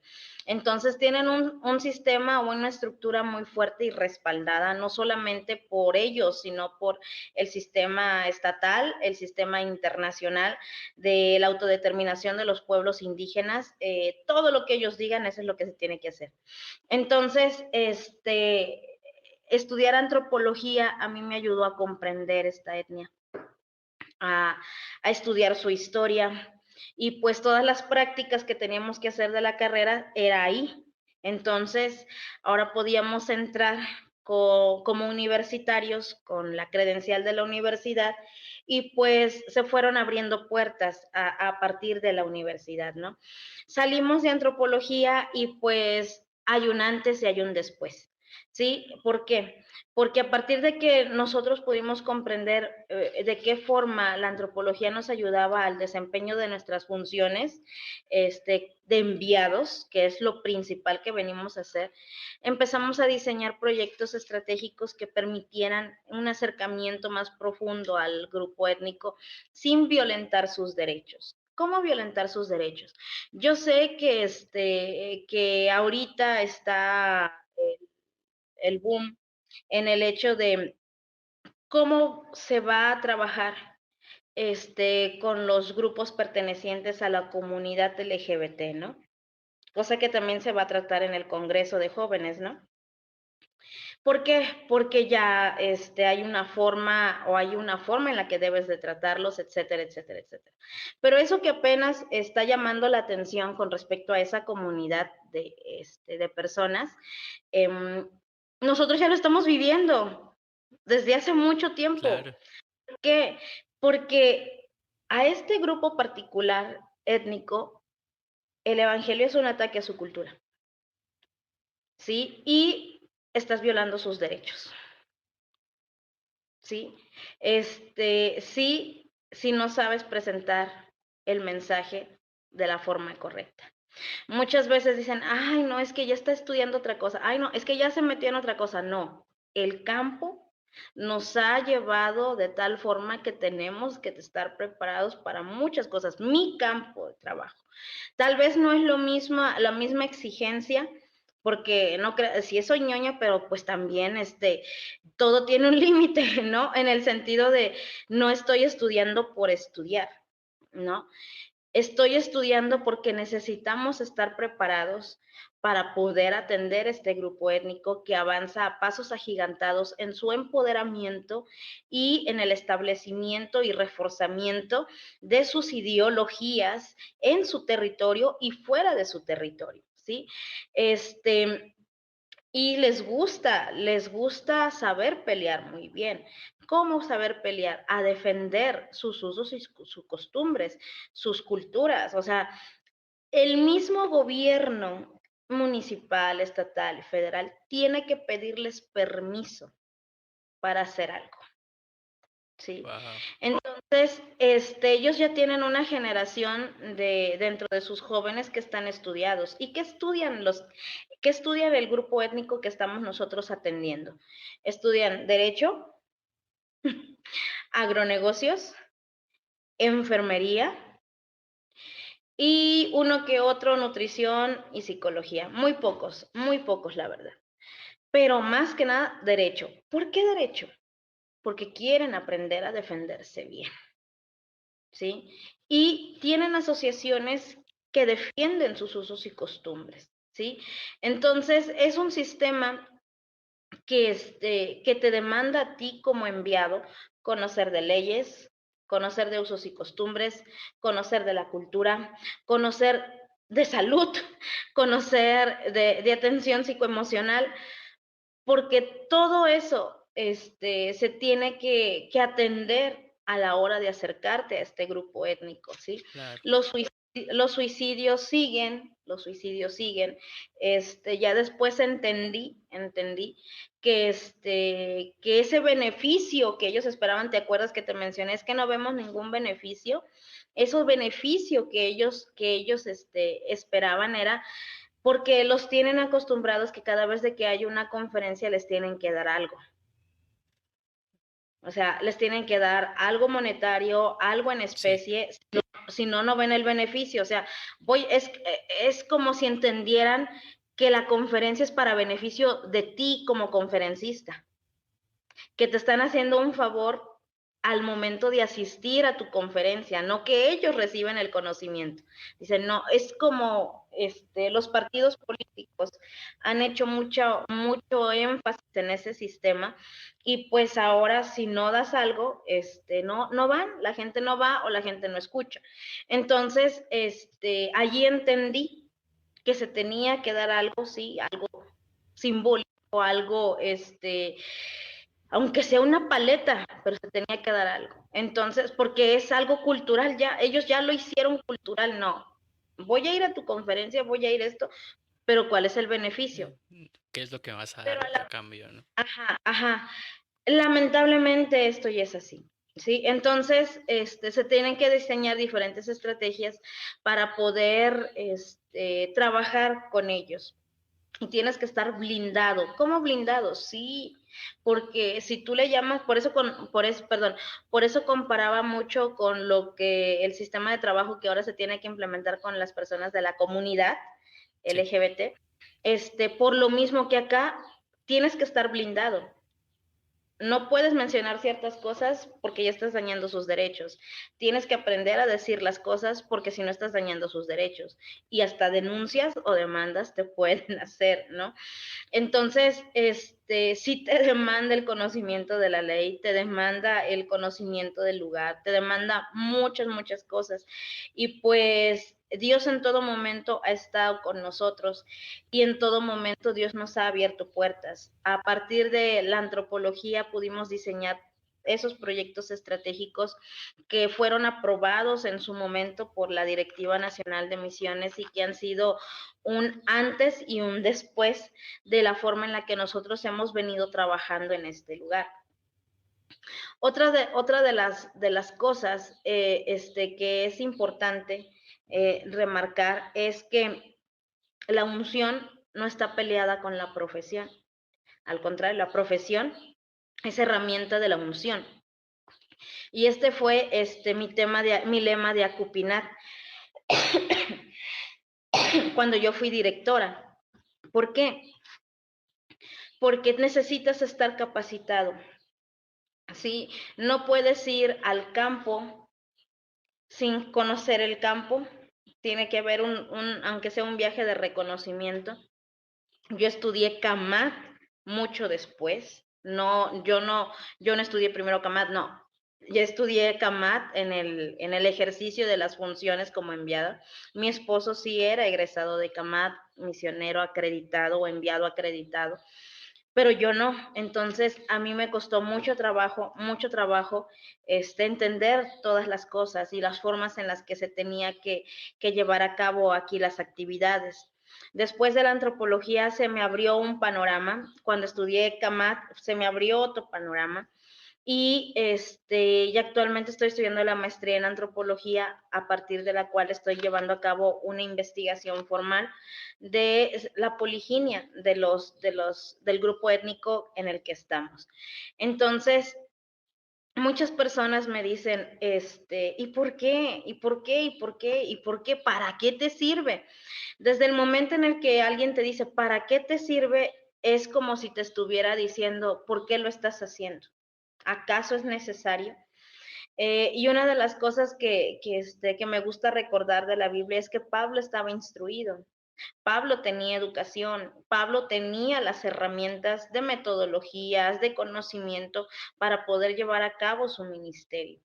Entonces tienen un sistema o una estructura muy fuerte y respaldada, no solamente por ellos, sino por el sistema estatal, el sistema internacional de la autodeterminación de los pueblos indígenas. Todo lo que ellos digan, eso es lo que se tiene que hacer. Entonces, estudiar antropología a mí me ayudó a comprender esta etnia, a, a estudiar su historia, y pues todas las prácticas que teníamos que hacer de la carrera era ahí. Entonces, ahora podíamos entrar como universitarios con la credencial de la universidad, y pues se fueron abriendo puertas a partir de la universidad, ¿no? Salimos de antropología y pues hay un antes y hay un después, ¿sí? ¿Por qué? Porque a partir de que nosotros pudimos comprender de qué forma la antropología nos ayudaba al desempeño de nuestras funciones de enviados, que es lo principal que venimos a hacer, empezamos a diseñar proyectos estratégicos que permitieran un acercamiento más profundo al grupo étnico sin violentar sus derechos. ¿Cómo violentar sus derechos? Yo sé que ahorita está el boom en el hecho de cómo se va a trabajar con los grupos pertenecientes a la comunidad LGBT, ¿no? Cosa que también se va a tratar en el Congreso de Jóvenes, ¿no? ¿Por qué? Porque ya hay una forma en la que debes de tratarlos, etcétera, etcétera, etcétera. Pero eso que apenas está llamando la atención con respecto a esa comunidad de personas, em, nosotros ya lo estamos viviendo desde hace mucho tiempo. Claro. ¿Por qué? Porque a este grupo particular étnico, el evangelio es un ataque a su cultura, ¿sí? Y estás violando sus derechos. ¿Sí? Sí, si no sabes presentar el mensaje de la forma correcta. Muchas veces dicen, ay, no, es que ya está estudiando otra cosa, ay, no, es que ya se metió en otra cosa. No, el campo nos ha llevado de tal forma que tenemos que estar preparados para muchas cosas. Mi campo de trabajo. Tal vez no es la misma exigencia, porque no creo, sí soy ñoña, pero pues también todo tiene un límite, ¿no? En el sentido de no estoy estudiando por estudiar, ¿no? Estoy estudiando porque necesitamos estar preparados para poder atender este grupo étnico que avanza a pasos agigantados en su empoderamiento y en el establecimiento y reforzamiento de sus ideologías en su territorio y fuera de su territorio, ¿sí? Y les gusta saber pelear muy bien. ¿Cómo saber pelear? A defender sus usos y sus costumbres, sus culturas. O sea, el mismo gobierno municipal, estatal, federal, tiene que pedirles permiso para hacer algo. ¿Sí? Wow. Entonces, ellos ya tienen una generación dentro de sus jóvenes que están estudiados. ¿Y qué estudian el grupo étnico que estamos nosotros atendiendo? Estudian derecho, agronegocios, enfermería y uno que otro nutrición y psicología. Muy pocos, la verdad. Pero más que nada, derecho. ¿Por qué derecho? Porque quieren aprender a defenderse bien. ¿Sí? Y tienen asociaciones que defienden sus usos y costumbres, ¿sí? Entonces, es un sistema que te demanda a ti como enviado conocer de leyes, conocer de usos y costumbres, conocer de la cultura, conocer de salud, conocer de atención psicoemocional, porque todo eso se tiene que atender a la hora de acercarte a este grupo étnico, ¿sí? Claro. Los suicidios siguen, ya después entendí que ese beneficio que ellos esperaban, ¿te acuerdas que te mencioné? Es que no vemos ningún beneficio. Esos beneficios que ellos esperaban era porque los tienen acostumbrados que cada vez de que hay una conferencia les tienen que dar algo. O sea, les tienen que dar algo monetario, algo en Sí. especie, si no, no ven el beneficio. O sea, es como si entendieran que la conferencia es para beneficio de ti como conferencista, que te están haciendo un favor al momento de asistir a tu conferencia, no que ellos reciben el conocimiento. Dicen, no, es como los partidos políticos han hecho mucho énfasis en ese sistema y pues ahora si no das algo, no van, la gente no va o la gente no escucha. Entonces, allí entendí que se tenía que dar algo, sí, algo simbólico, algo, aunque sea una paleta, pero se tenía que dar algo. Entonces, porque es algo cultural ya, ellos ya lo hicieron cultural, no. Voy a ir a tu conferencia, voy a ir a esto, pero ¿cuál es el beneficio? ¿Qué es lo que vas a Pero dar a cambio, no? ajá, lamentablemente esto ya es así. ¿Sí? Entonces, se tienen que diseñar diferentes estrategias para poder trabajar con ellos. Y tienes que estar blindado. ¿Cómo blindado? Sí, porque si tú le llamas, por eso comparaba mucho con lo que el sistema de trabajo que ahora se tiene que implementar con las personas de la comunidad Sí. LGBT, por lo mismo que acá tienes que estar blindado. No puedes mencionar ciertas cosas porque ya estás dañando sus derechos. Tienes que aprender a decir las cosas porque si no estás dañando sus derechos. Y hasta denuncias o demandas te pueden hacer, ¿no? Entonces, sí te demanda el conocimiento de la ley, te demanda el conocimiento del lugar, te demanda muchas, muchas cosas. Y pues Dios en todo momento ha estado con nosotros y en todo momento Dios nos ha abierto puertas. A partir de la antropología pudimos diseñar esos proyectos estratégicos que fueron aprobados en su momento por la Directiva Nacional de Misiones y que han sido un antes y un después de la forma en la que nosotros hemos venido trabajando en este lugar. Otra de las cosas que es importante remarcar es que la unción no está peleada con la profesión. Al contrario, la profesión es herramienta de la unción. Y este fue mi lema de Acupinar cuando yo fui directora. ¿Por qué? Porque necesitas estar capacitado. ¿Sí? No puedes ir al campo sin conocer el campo. Tiene que haber aunque sea un viaje de reconocimiento. Yo estudié CAMAT mucho después. Yo no estudié primero CAMAT, no. Ya estudié CAMAT en el ejercicio de las funciones como enviada. Mi esposo sí era egresado de CAMAT, misionero acreditado o enviado acreditado, pero yo no. Entonces, a mí me costó mucho trabajo, entender todas las cosas y las formas en las que se tenía que llevar a cabo aquí las actividades. Después de la antropología se me abrió un panorama. Cuando estudié CAMAT se me abrió otro panorama. Y actualmente estoy estudiando la maestría en antropología, a partir de la cual estoy llevando a cabo una investigación formal de la poliginia del grupo étnico en el que estamos. Entonces, muchas personas me dicen, ¿y por qué? ¿Y por qué? ¿Y por qué? ¿Y por qué? ¿Para qué te sirve? Desde el momento en el que alguien te dice, ¿para qué te sirve? Es como si te estuviera diciendo, ¿por qué lo estás haciendo? ¿Acaso es necesario? Y una de las cosas que me gusta recordar de la Biblia es que Pablo estaba instruido. Pablo tenía educación, Pablo tenía las herramientas de metodologías, de conocimiento para poder llevar a cabo su ministerio.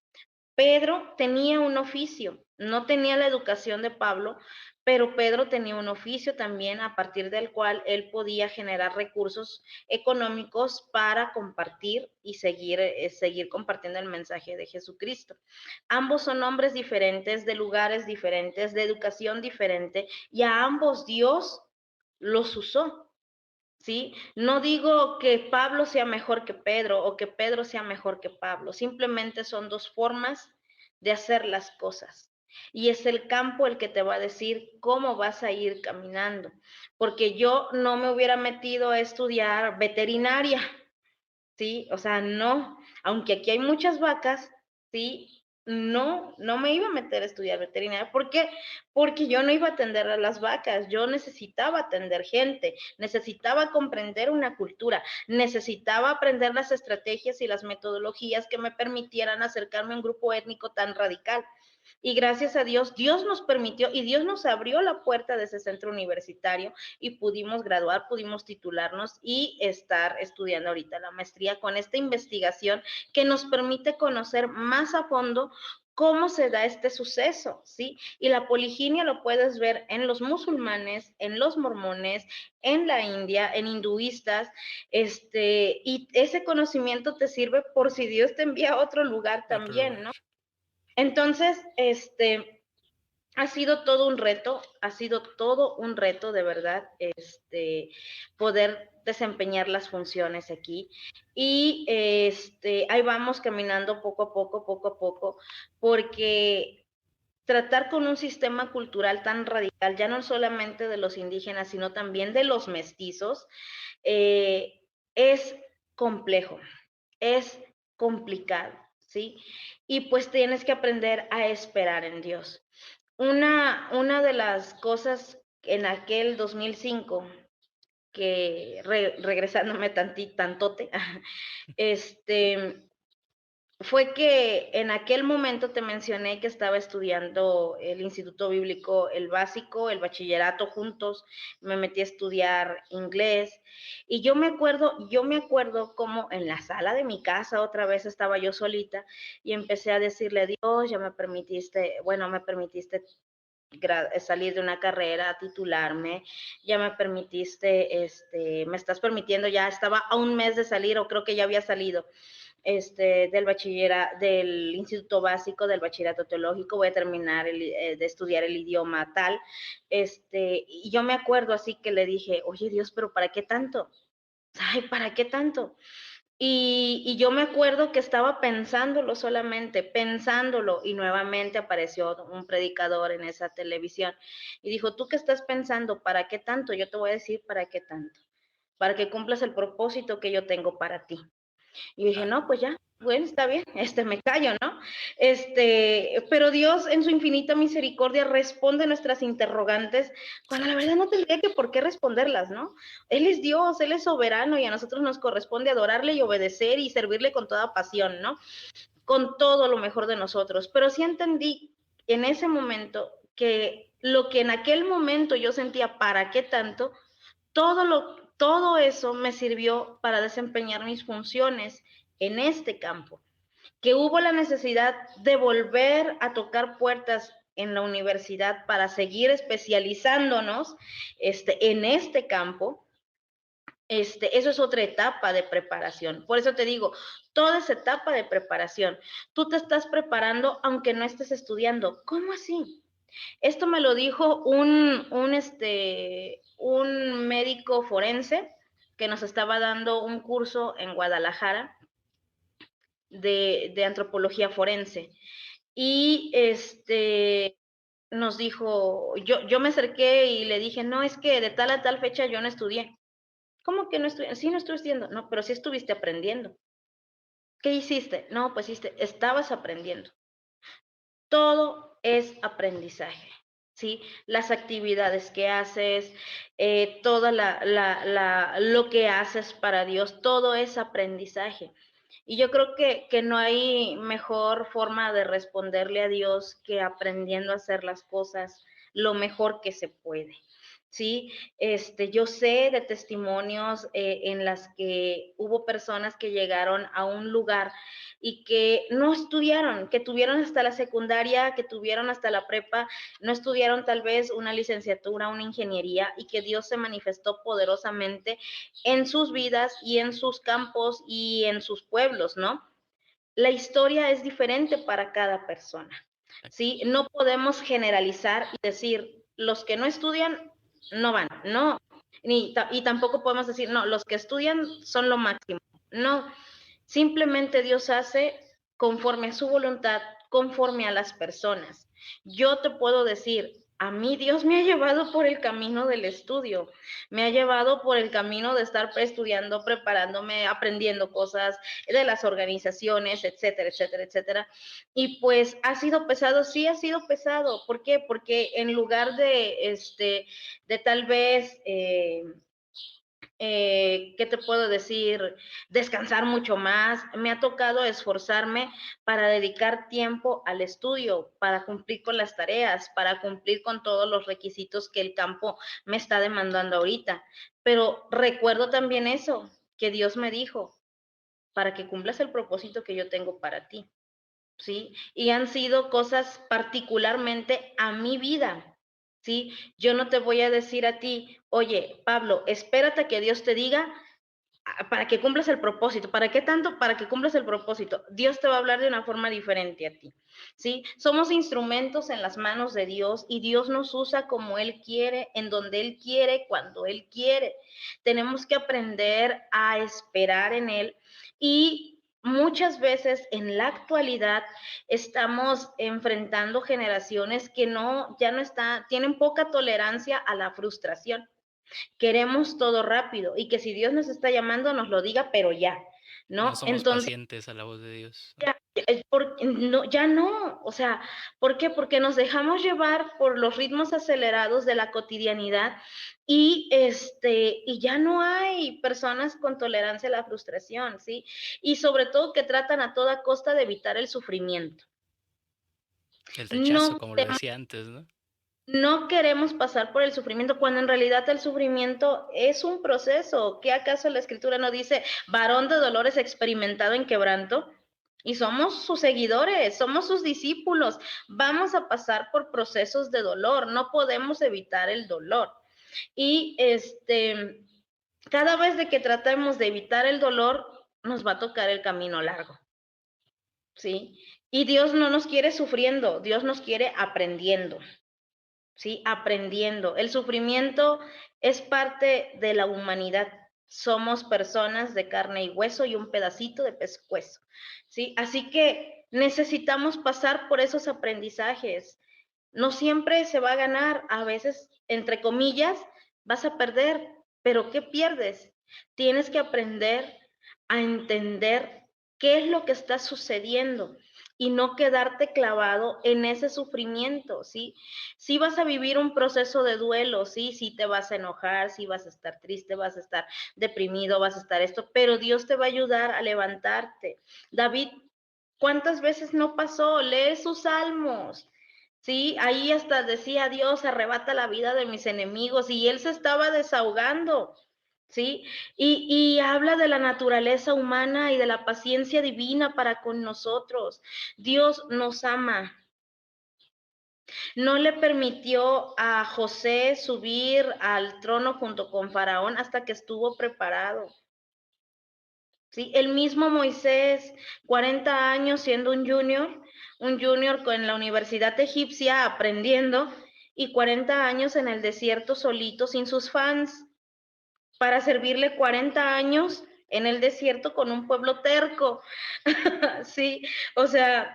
Pedro tenía un oficio, no tenía la educación de Pablo, pero Pedro tenía un oficio también a partir del cual él podía generar recursos económicos para compartir y seguir compartiendo el mensaje de Jesucristo. Ambos son hombres diferentes, de lugares diferentes, de educación diferente, y a ambos Dios los usó. ¿Sí? No digo que Pablo sea mejor que Pedro o que Pedro sea mejor que Pablo, simplemente son dos formas de hacer las cosas. Y es el campo el que te va a decir cómo vas a ir caminando, porque yo no me hubiera metido a estudiar veterinaria, ¿sí? O sea, no, aunque aquí hay muchas vacas, ¿sí? No me iba a meter a estudiar veterinaria. ¿Por qué? Porque yo no iba a atender a las vacas, yo necesitaba atender gente, necesitaba comprender una cultura, necesitaba aprender las estrategias y las metodologías que me permitieran acercarme a un grupo étnico tan radical. Y gracias a Dios, Dios nos permitió y Dios nos abrió la puerta de ese centro universitario y pudimos graduar, pudimos titularnos y estar estudiando ahorita la maestría con esta investigación que nos permite conocer más a fondo cómo se da este suceso, ¿sí? Y la poliginia lo puedes ver en los musulmanes, en los mormones, en la India, en hinduistas, y ese conocimiento te sirve por si Dios te envía a otro lugar Otro también, lugar. ¿no? Entonces, ha sido todo un reto, ha sido todo un reto de verdad, poder desempeñar las funciones aquí. Y ahí vamos caminando poco a poco, porque tratar con un sistema cultural tan radical, ya no solamente de los indígenas, sino también de los mestizos, es complejo, es complicado, ¿sí? Y pues tienes que aprender a esperar en Dios. Una de las cosas en aquel 2005 que regresándome tantote, este, fue que en aquel momento te mencioné que estaba estudiando el Instituto Bíblico, el básico, el bachillerato juntos, me metí a estudiar inglés y yo me acuerdo como en la sala de mi casa otra vez estaba yo solita y empecé a decirle a Dios, ya me permitiste, bueno, me permitiste salir de una carrera, titularme, ya me permitiste, me estás permitiendo, ya estaba a un mes de salir o creo que ya había salido del bachillerato, del instituto básico, del bachillerato teológico, voy a terminar de estudiar el idioma tal, y yo me acuerdo así que le dije, oye Dios, pero ¿para qué tanto? Ay, ¿para qué tanto? Y yo me acuerdo que estaba pensándolo solamente, pensándolo, y nuevamente apareció un predicador en esa televisión y dijo, ¿tú qué estás pensando? ¿Para qué tanto? Yo te voy a decir, ¿para qué tanto? Para que cumplas el propósito que yo tengo para ti. Y yo dije, Ah, no, pues ya, bueno, está bien, me callo, ¿no? Pero Dios en su infinita misericordia responde nuestras interrogantes cuando la exacto. verdad no tendría que por qué responderlas, ¿no? Él es Dios, Él es soberano y a nosotros nos corresponde adorarle y obedecer y servirle con toda pasión, ¿no? Con todo lo mejor de nosotros. Pero sí entendí en ese momento que lo que en aquel momento yo sentía, ¿para qué tanto? Todo eso me sirvió para desempeñar mis funciones en este campo, que hubo la necesidad de volver a tocar puertas en la universidad para seguir especializándonos en este campo. Eso es otra etapa de preparación. Por eso te digo, toda esa etapa de preparación, tú te estás preparando aunque no estés estudiando. ¿Cómo así? Esto me lo dijo un médico forense que nos estaba dando un curso en Guadalajara de antropología forense. Y nos dijo, yo me acerqué y le dije, no, es que de tal a tal fecha yo no estudié. ¿Cómo que no estudié? Sí, no estoy estudiando. No, pero sí estuviste aprendiendo. ¿Qué hiciste? No, pues estabas aprendiendo. Todo es aprendizaje, ¿sí? Las actividades que haces, toda lo que haces para Dios, todo es aprendizaje. Y yo creo que no hay mejor forma de responderle a Dios que aprendiendo a hacer las cosas lo mejor que se puede. Sí, yo sé de testimonios en las que hubo personas que llegaron a un lugar y que no estudiaron, que tuvieron hasta la secundaria, que tuvieron hasta la prepa, no estudiaron tal vez una licenciatura, una ingeniería y que Dios se manifestó poderosamente en sus vidas y en sus campos y en sus pueblos, ¿no? La historia es diferente para cada persona, ¿sí? No podemos generalizar y decir, los que no estudian no van, no, y tampoco podemos decir, no, los que estudian son lo máximo, no, simplemente Dios hace conforme a su voluntad, conforme a las personas. Yo te puedo decir, a mí Dios me ha llevado por el camino del estudio, me ha llevado por el camino de estar estudiando, preparándome, aprendiendo cosas de las organizaciones, etcétera, etcétera, etcétera. Y pues ha sido pesado, sí ha sido pesado. ¿Por qué? Porque en lugar de tal vez ¿qué te puedo decir? Descansar mucho más. Me ha tocado esforzarme para dedicar tiempo al estudio, para cumplir con las tareas, para cumplir con todos los requisitos que el campo me está demandando ahorita. Pero recuerdo también eso, que Dios me dijo, para que cumplas el propósito que yo tengo para ti. ¿Sí? Y han sido cosas particularmente a mi vida, ¿sí? Yo no te voy a decir a ti, oye, Pablo, espérate a que Dios te diga para que cumplas el propósito. ¿Para qué tanto? Para que cumplas el propósito. Dios te va a hablar de una forma diferente a ti, ¿sí? Somos instrumentos en las manos de Dios y Dios nos usa como Él quiere, en donde Él quiere, cuando Él quiere. Tenemos que aprender a esperar en Él y muchas veces en la actualidad estamos enfrentando generaciones que ya no tienen poca tolerancia a la frustración. Queremos todo rápido y que si Dios nos está llamando, nos lo diga, pero ya. No ¿no? somos Entonces, pacientes a la voz de Dios, ¿no? no, ya no, o sea, ¿por qué? Porque nos dejamos llevar por los ritmos acelerados de la cotidianidad y ya no hay personas con tolerancia a la frustración, ¿sí? Y sobre todo que tratan a toda costa de evitar el sufrimiento. El rechazo, No como lo decía antes, ¿no? no queremos pasar por el sufrimiento cuando en realidad el sufrimiento es un proceso. ¿Qué acaso la escritura no dice varón de dolores experimentado en quebranto? Y somos sus seguidores, somos sus discípulos. Vamos a pasar por procesos de dolor, no podemos evitar el dolor. Y cada vez de que tratemos de evitar el dolor, nos va a tocar el camino largo, ¿sí? Y Dios no nos quiere sufriendo, Dios nos quiere aprendiendo. ¿Sí? Aprendiendo. El sufrimiento es parte de la humanidad. Somos personas de carne y hueso y un pedacito de pescuezo, ¿sí? Así que necesitamos pasar por esos aprendizajes. No siempre se va a ganar, a veces, entre comillas, vas a perder, pero ¿qué pierdes? Tienes que aprender a entender qué es lo que está sucediendo y no quedarte clavado en ese sufrimiento, ¿sí? Sí vas a vivir un proceso de duelo, ¿sí? Sí te vas a enojar, sí vas a estar triste, vas a estar deprimido, vas a estar esto, pero Dios te va a ayudar a levantarte. David, ¿cuántas veces no pasó? Lee sus salmos. Sí, ahí hasta decía Dios, arrebata la vida de mis enemigos y él se estaba desahogando, ¿sí? Y habla de la naturaleza humana y de la paciencia divina para con nosotros. Dios nos ama. No le permitió a José subir al trono junto con Faraón hasta que estuvo preparado. ¿Sí? El mismo Moisés, 40 años siendo un junior en la Universidad Egipcia aprendiendo y 40 años en el desierto solito sin sus fans para servirle 40 años en el desierto con un pueblo terco. Sí, o sea,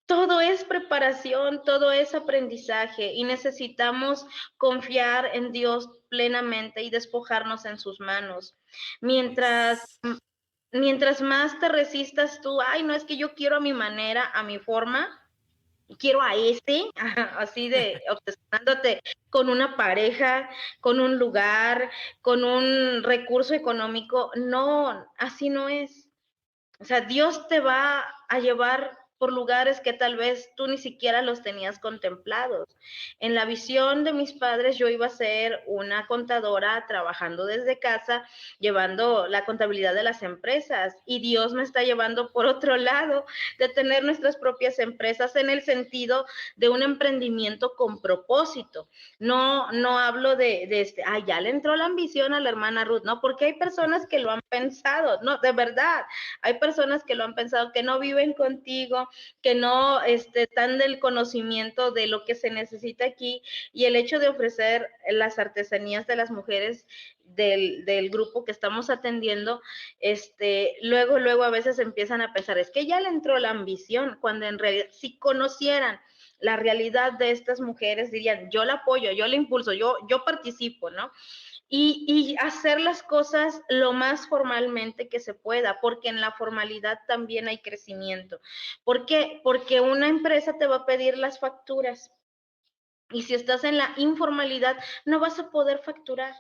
todo es preparación, todo es aprendizaje y necesitamos confiar en Dios plenamente y despojarnos en sus manos. Mientras Es mientras más te resistas tú, ay, no es que yo quiero a mi manera, a mi forma, quiero a así de obsesionándote con una pareja, con un lugar, con un recurso económico. No, así no es. O sea, Dios te va a llevar por lugares que tal vez tú ni siquiera los tenías contemplados. En la visión de mis padres, yo iba a ser una contadora trabajando desde casa, llevando la contabilidad de las empresas, y Dios me está llevando por otro lado, de tener nuestras propias empresas en el sentido de un emprendimiento con propósito. No hablo ya le entró la ambición a la hermana Ruth, no, porque hay personas que lo han pensado, no, de verdad, hay personas que lo han pensado, que no viven contigo, que no están del conocimiento de lo que se necesita aquí, y el hecho de ofrecer las artesanías de las mujeres del grupo que estamos atendiendo, luego a veces empiezan a pensar, es que ya le entró la ambición, cuando en realidad si conocieran la realidad de estas mujeres, dirían, yo la apoyo, yo la impulso, yo participo, ¿no? Y hacer las cosas lo más formalmente que se pueda, porque en la formalidad también hay crecimiento. ¿Por qué? Porque una empresa te va a pedir las facturas y si estás en la informalidad no vas a poder facturar.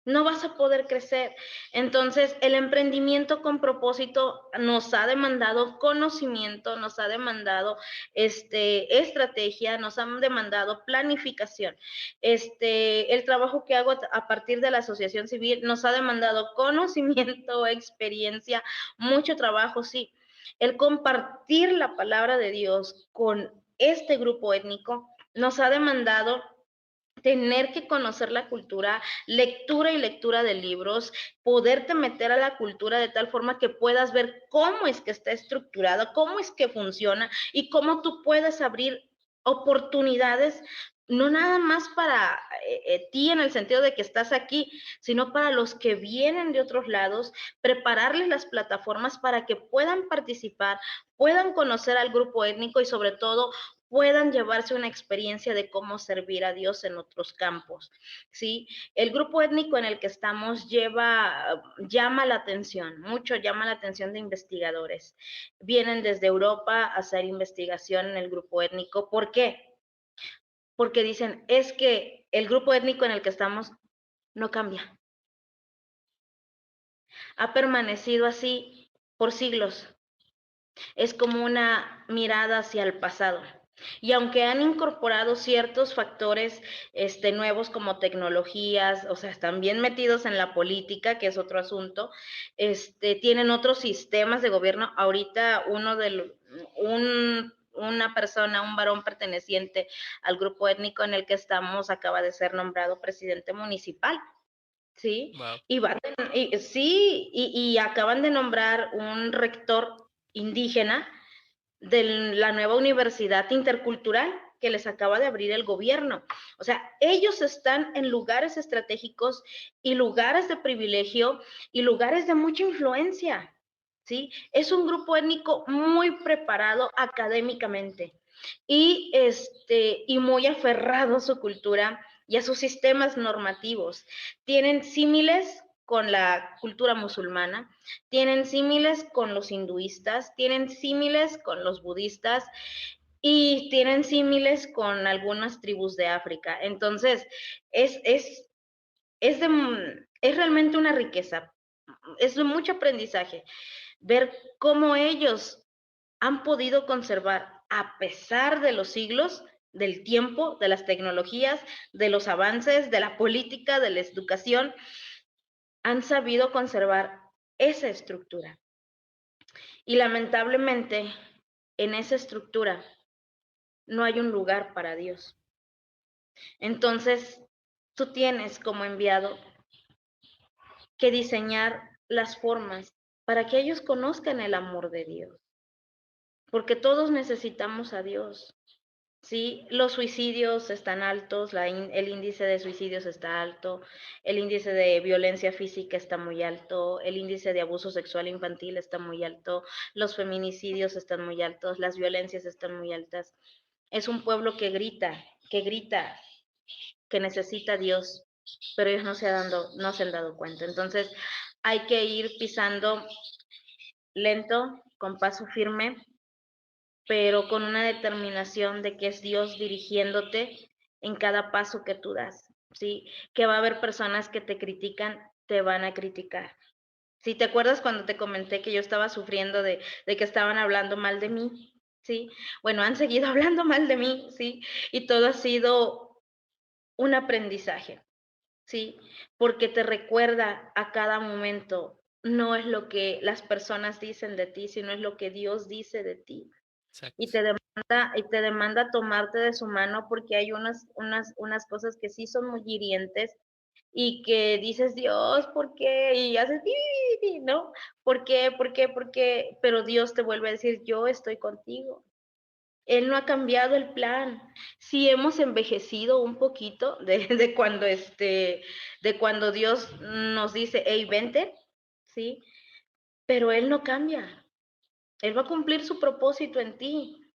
No vas a poder crecer. Entonces, el emprendimiento con propósito nos ha demandado conocimiento, nos ha demandado estrategia, nos ha demandado planificación. El trabajo que hago a partir de la asociación civil nos ha demandado conocimiento, experiencia, mucho trabajo, sí. El compartir la palabra de Dios con este grupo étnico nos ha demandado tener que conocer la cultura, lectura y lectura de libros, poderte meter a la cultura de tal forma que puedas ver cómo es que está estructurada, cómo es que funciona y cómo tú puedes abrir oportunidades, no nada más para ti en el sentido de que estás aquí, sino para los que vienen de otros lados, prepararles las plataformas para que puedan participar, puedan conocer al grupo étnico y sobre todo puedan llevarse una experiencia de cómo servir a Dios en otros campos, ¿sí? El grupo étnico en el que estamos llama la atención, mucho llama la atención de investigadores. Vienen desde Europa a hacer investigación en el grupo étnico. ¿Por qué? Porque dicen, es que el grupo étnico en el que estamos no cambia. Ha permanecido así por siglos. Es como una mirada hacia el pasado. Y aunque han incorporado ciertos factores nuevos como tecnologías, o sea, están bien metidos en la política, que es otro asunto, tienen otros sistemas de gobierno. Ahorita una persona, un varón perteneciente al grupo étnico en el que estamos, acaba de ser nombrado presidente municipal. ¿Sí? Wow. Y acaban de nombrar un rector indígena de la nueva universidad intercultural que les acaba de abrir el gobierno. O sea, ellos están en lugares estratégicos y lugares de privilegio y lugares de mucha influencia, ¿sí? Es un grupo étnico muy preparado académicamente y muy aferrado a su cultura y a sus sistemas normativos. Tienen símiles con la cultura musulmana, tienen símiles con los hinduistas, tienen símiles con los budistas y tienen símiles con algunas tribus de África. Entonces, es, es, es, es realmente una riqueza, es de mucho aprendizaje ver cómo ellos han podido conservar, a pesar de los siglos, del tiempo, de las tecnologías, de los avances, de la política, de la educación, han sabido conservar esa estructura. Y lamentablemente, en esa estructura no hay un lugar para Dios. Entonces, tú tienes como enviado que diseñar las formas para que ellos conozcan el amor de Dios. Porque todos necesitamos a Dios. Sí, los suicidios están altos, el índice de suicidios está alto, el índice de violencia física está muy alto, el índice de abuso sexual infantil está muy alto, los feminicidios están muy altos, las violencias están muy altas. Es un pueblo que grita, que necesita a Dios, pero ellos no se han dado cuenta. Entonces, hay que ir pisando lento, con paso firme, pero con una determinación de que es Dios dirigiéndote en cada paso que tú das, ¿sí? Que va a haber personas que te critican, te van a criticar. ¿Sí? ¿Te acuerdas cuando te comenté que yo estaba sufriendo de que estaban hablando mal de mí? ¿Sí? Bueno, han seguido hablando mal de mí, ¿sí? Y todo ha sido un aprendizaje, ¿sí? Porque te recuerda a cada momento, no es lo que las personas dicen de ti, sino es lo que Dios dice de ti. Exacto. Y te demanda tomarte de su mano porque hay unas cosas que sí son muy hirientes y que dices, Dios, ¿por qué? Y haces, ¿no? ¿Por qué? ¿Por qué? ¿Por qué? Pero Dios te vuelve a decir, yo estoy contigo. Él no ha cambiado el plan. Sí hemos envejecido un poquito de cuando Dios nos dice, hey, vente, ¿sí? Pero Él no cambia. Él va a cumplir su propósito en ti.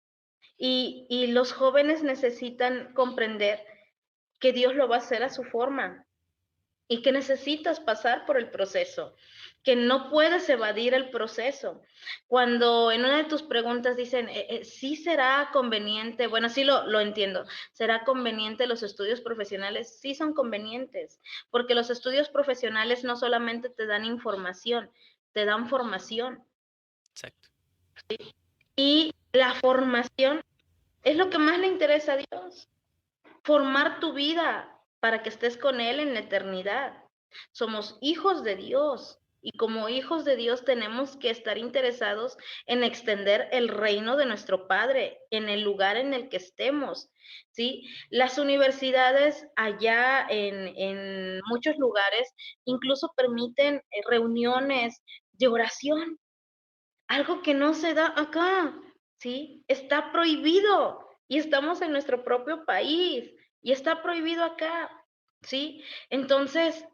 Y los jóvenes necesitan comprender que Dios lo va a hacer a su forma y que necesitas pasar por el proceso, que no puedes evadir el proceso. Cuando en una de tus preguntas dicen, ¿sí será conveniente? Bueno, sí lo entiendo. ¿Será conveniente los estudios profesionales? Sí son convenientes, porque los estudios profesionales no solamente te dan información, te dan formación. Exacto. Y la formación es lo que más le interesa a Dios. Formar tu vida para que estés con Él en la eternidad. Somos hijos de Dios y como hijos de Dios tenemos que estar interesados en extender el reino de nuestro Padre en el lugar en el que estemos. ¿Sí? Las universidades allá en muchos lugares incluso permiten reuniones de oración, algo que no se da acá. ¿Sí? Está prohibido y estamos en nuestro propio país y está prohibido acá, ¿sí? Entonces,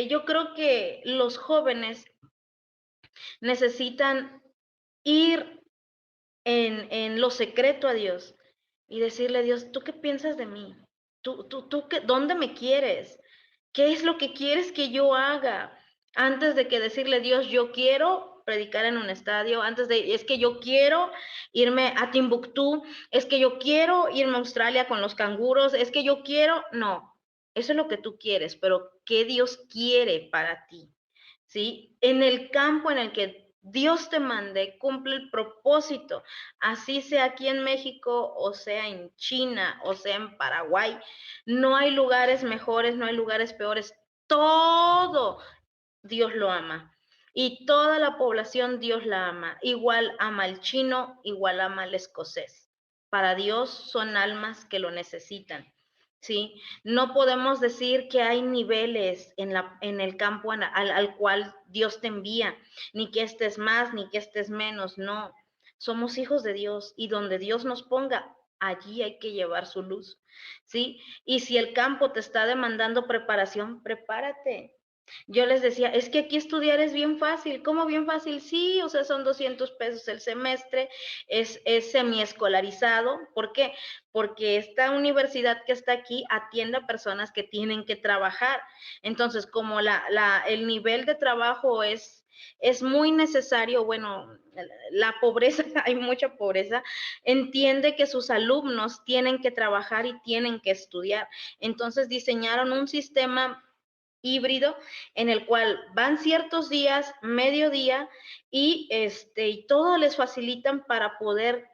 yo creo que los jóvenes necesitan ir en lo secreto a Dios y decirle, Dios, ¿tú qué piensas de mí? ¿Dónde me quieres? ¿Qué es lo que quieres que yo haga? Antes de que decirle, Dios, yo quiero predicar en un estadio, es que yo quiero irme a Timbuktu, es que yo quiero irme a Australia con los canguros, es que yo quiero, no, eso es lo que tú quieres, pero ¿qué Dios quiere para ti? ¿Sí? En el campo en el que Dios te mande, cumple el propósito, así sea aquí en México, o sea en China, o sea en Paraguay. No hay lugares mejores, no hay lugares peores. Todo Dios lo ama. Y toda la población Dios la ama. Igual ama al chino, igual ama al escocés. Para Dios son almas que lo necesitan. ¿Sí? No podemos decir que hay niveles en el campo al cual Dios te envía, ni que estés más, ni que estés menos, no. Somos hijos de Dios y donde Dios nos ponga, allí hay que llevar su luz, ¿sí? Y si el campo te está demandando preparación, prepárate. Yo les decía, es que aquí estudiar es bien fácil. ¿Cómo bien fácil? Sí, o sea, son 200 pesos el semestre, es semiescolarizado. ¿Por qué? Porque esta universidad que está aquí atiende a personas que tienen que trabajar. Entonces, como el nivel de trabajo es muy necesario, bueno, la pobreza, hay mucha pobreza, entiende que sus alumnos tienen que trabajar y tienen que estudiar. Entonces diseñaron un sistema híbrido en el cual van ciertos días, mediodía, y todo les facilitan para poder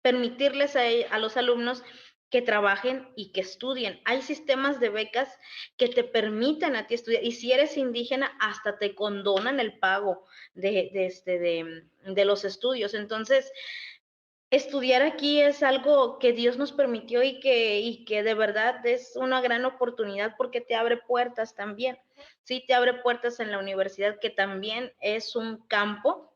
permitirles a los alumnos que trabajen y que estudien. Hay sistemas de becas que te permiten a ti estudiar y si eres indígena hasta te condonan el pago de los estudios. Entonces, estudiar aquí es algo que Dios nos permitió y que de verdad es una gran oportunidad porque te abre puertas también. Sí, te abre puertas en la universidad, que también es un campo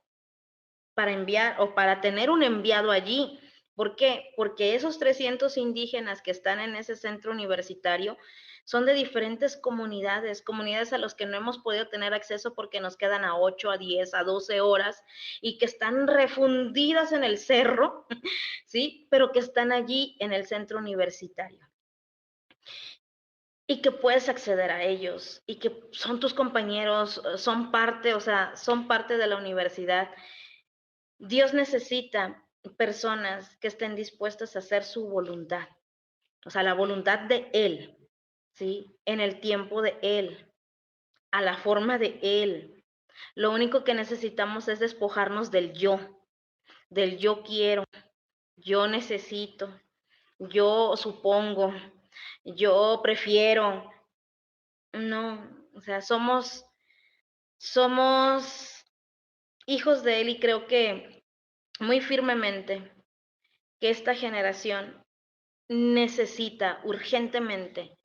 para enviar o para tener un enviado allí. ¿Por qué? Porque esos 300 indígenas que están en ese centro universitario son de diferentes comunidades, comunidades a las que no hemos podido tener acceso porque nos quedan a 8, a 10, a 12 horas y que están refundidas en el cerro, ¿sí? Pero que están allí en el centro universitario y que puedes acceder a ellos y que son tus compañeros, son parte, o sea, son parte de la universidad. Dios necesita personas que estén dispuestas a hacer su voluntad, o sea, la voluntad de Él, ¿sí? En el tiempo de Él, a la forma de Él. Lo único que necesitamos es despojarnos del yo quiero, yo necesito, yo supongo, yo prefiero. No, o sea, somos hijos de Él y creo que muy firmemente que esta generación necesita urgentemente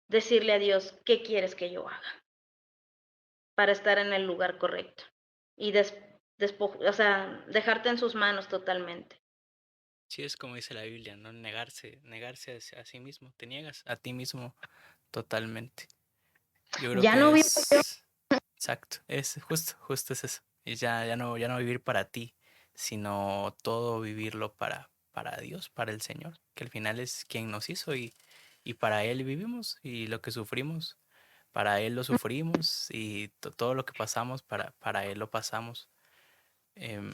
decirle a Dios, ¿qué quieres que yo haga para estar en el lugar correcto? Y o sea, dejarte en sus manos totalmente. Sí, es como dice la Biblia, ¿no? Negarse a sí mismo. Te niegas a ti mismo totalmente. Yo creo Ya que no vivo yo. es exacto, es justo es eso. Y ya no vivir para ti, sino todo vivirlo para Dios, para el Señor, que al final es quien nos hizo y para Él vivimos y lo que sufrimos, para Él lo sufrimos y todo lo que pasamos, para Él lo pasamos. Em,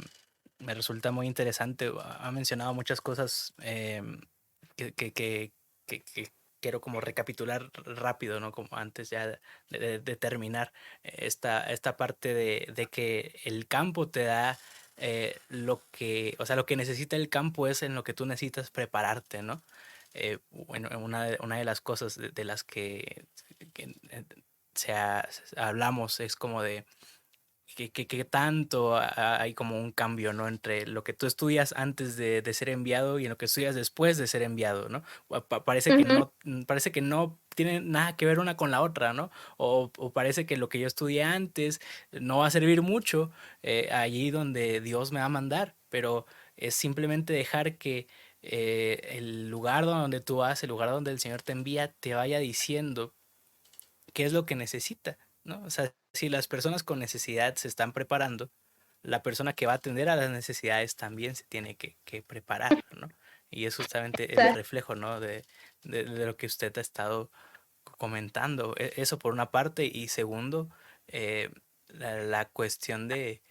Me resulta muy interesante, ha mencionado muchas cosas que, que, que, que quiero como recapitular rápido, ¿no? Como antes ya de terminar esta parte de que el campo te da lo que, o sea, lo que necesita el campo es en lo que tú necesitas prepararte, ¿no? Bueno, una de las cosas de las que hablamos es como de que tanto hay como un cambio, ¿no? Entre lo que tú estudias antes de ser enviado y en lo que estudias después de ser enviado, ¿no? Ujú. Parece que no tienen nada que ver una con la otra, ¿no? O parece que lo que yo estudié antes no va a servir mucho allí donde Dios me va a mandar, pero es simplemente dejar que el lugar donde tú vas, el lugar donde el Señor te envía, te vaya diciendo qué es lo que necesita, ¿no? O sea, si las personas con necesidad se están preparando, la persona que va a atender a las necesidades también se tiene que preparar, ¿no? Y es justamente el Exacto. reflejo, ¿no? De lo que usted ha estado comentando. Eso por una parte. Y segundo, eh, la cuestión de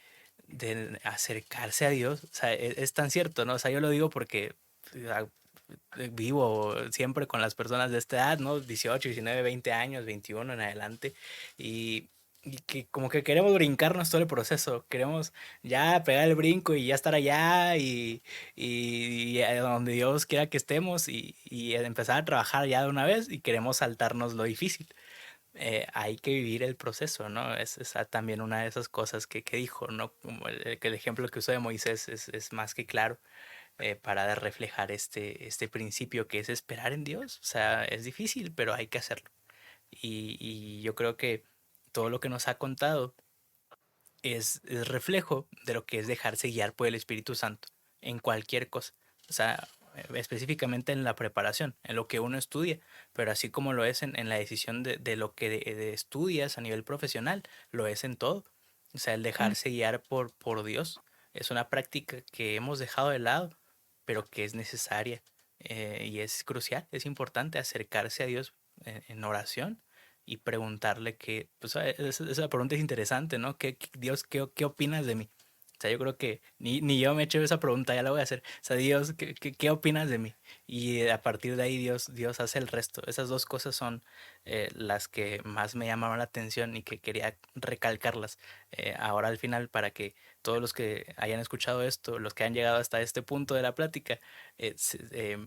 acercarse a Dios. O sea, es tan cierto, ¿no? O sea, yo lo digo porque ah, vivo siempre con las personas de esta edad, ¿no? 18, 19, 20 años, 21 en adelante. Y, y que como que queremos brincarnos todo el proceso, queremos ya pegar el brinco y ya estar allá y a donde Dios quiera que estemos y empezar a trabajar ya de una vez y queremos saltarnos lo difícil. Hay que vivir el proceso, ¿no? Es también una de esas cosas que dijo, ¿no? Como que el ejemplo que usó de Moisés es más que claro, para reflejar este principio que es esperar en Dios. O sea, es difícil, pero hay que hacerlo. Y yo creo que todo lo que nos ha contado es reflejo de lo que es dejarse guiar por el Espíritu Santo en cualquier cosa. O sea, específicamente en la preparación, en lo que uno estudia, pero así como lo es en la decisión de lo que de estudias a nivel profesional, lo es en todo. O sea, el dejarse guiar por Dios es una práctica que hemos dejado de lado, pero que es necesaria, y es crucial, es importante acercarse a Dios en oración y preguntarle que, pues esa pregunta es interesante, ¿no? Dios, qué opinas de mí? O sea, yo creo que ni yo me he hecho esa pregunta, ya la voy a hacer. O sea, Dios, qué opinas de mí? Y a partir de ahí Dios hace el resto. Esas dos cosas son las que más me llamaron la atención y que quería recalcarlas ahora al final para que todos los que hayan escuchado esto, los que han llegado hasta este punto de la plática, eh, se- eh,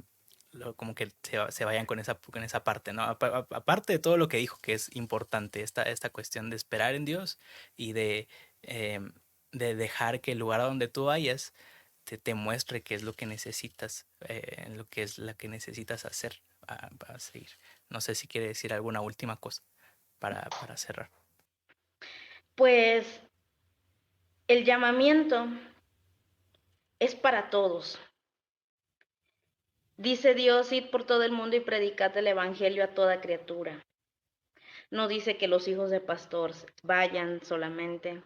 como que se vayan con esa parte, ¿no? Aparte de todo lo que dijo, que es importante, esta cuestión de esperar en Dios y em, de dejar que el lugar a donde tú vayas te muestre qué es lo que necesitas, lo que es la que necesitas hacer para seguir. No sé si quiere decir alguna última cosa para cerrar. Pues el llamamiento es para todos. Dice Dios, id por todo el mundo y predicad el evangelio a toda criatura. No dice que los hijos de pastores vayan solamente.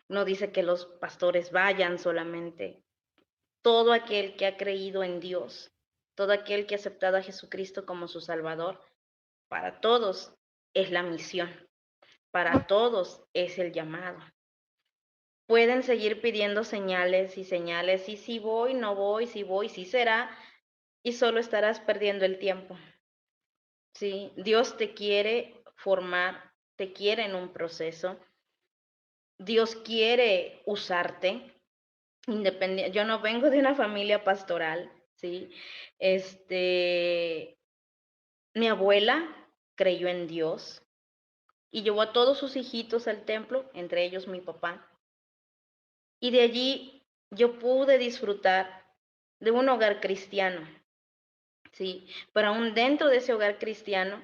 No dice que los pastores vayan solamente. Todo aquel que ha creído en Dios, todo aquel que ha aceptado a Jesucristo como su Salvador, para todos es la misión, para todos es el llamado. Pueden seguir pidiendo señales, y si voy, no voy, si voy, si será, y solo estarás perdiendo el tiempo. ¿Sí? Dios te quiere formar, te quiere en un proceso, Dios quiere usarte, independiente. Yo no vengo de una familia pastoral, ¿sí? Este, mi abuela creyó en Dios y llevó a todos sus hijitos al templo, entre ellos mi papá. Y de allí yo pude disfrutar de un hogar cristiano, ¿sí? Pero aún dentro de ese hogar cristiano,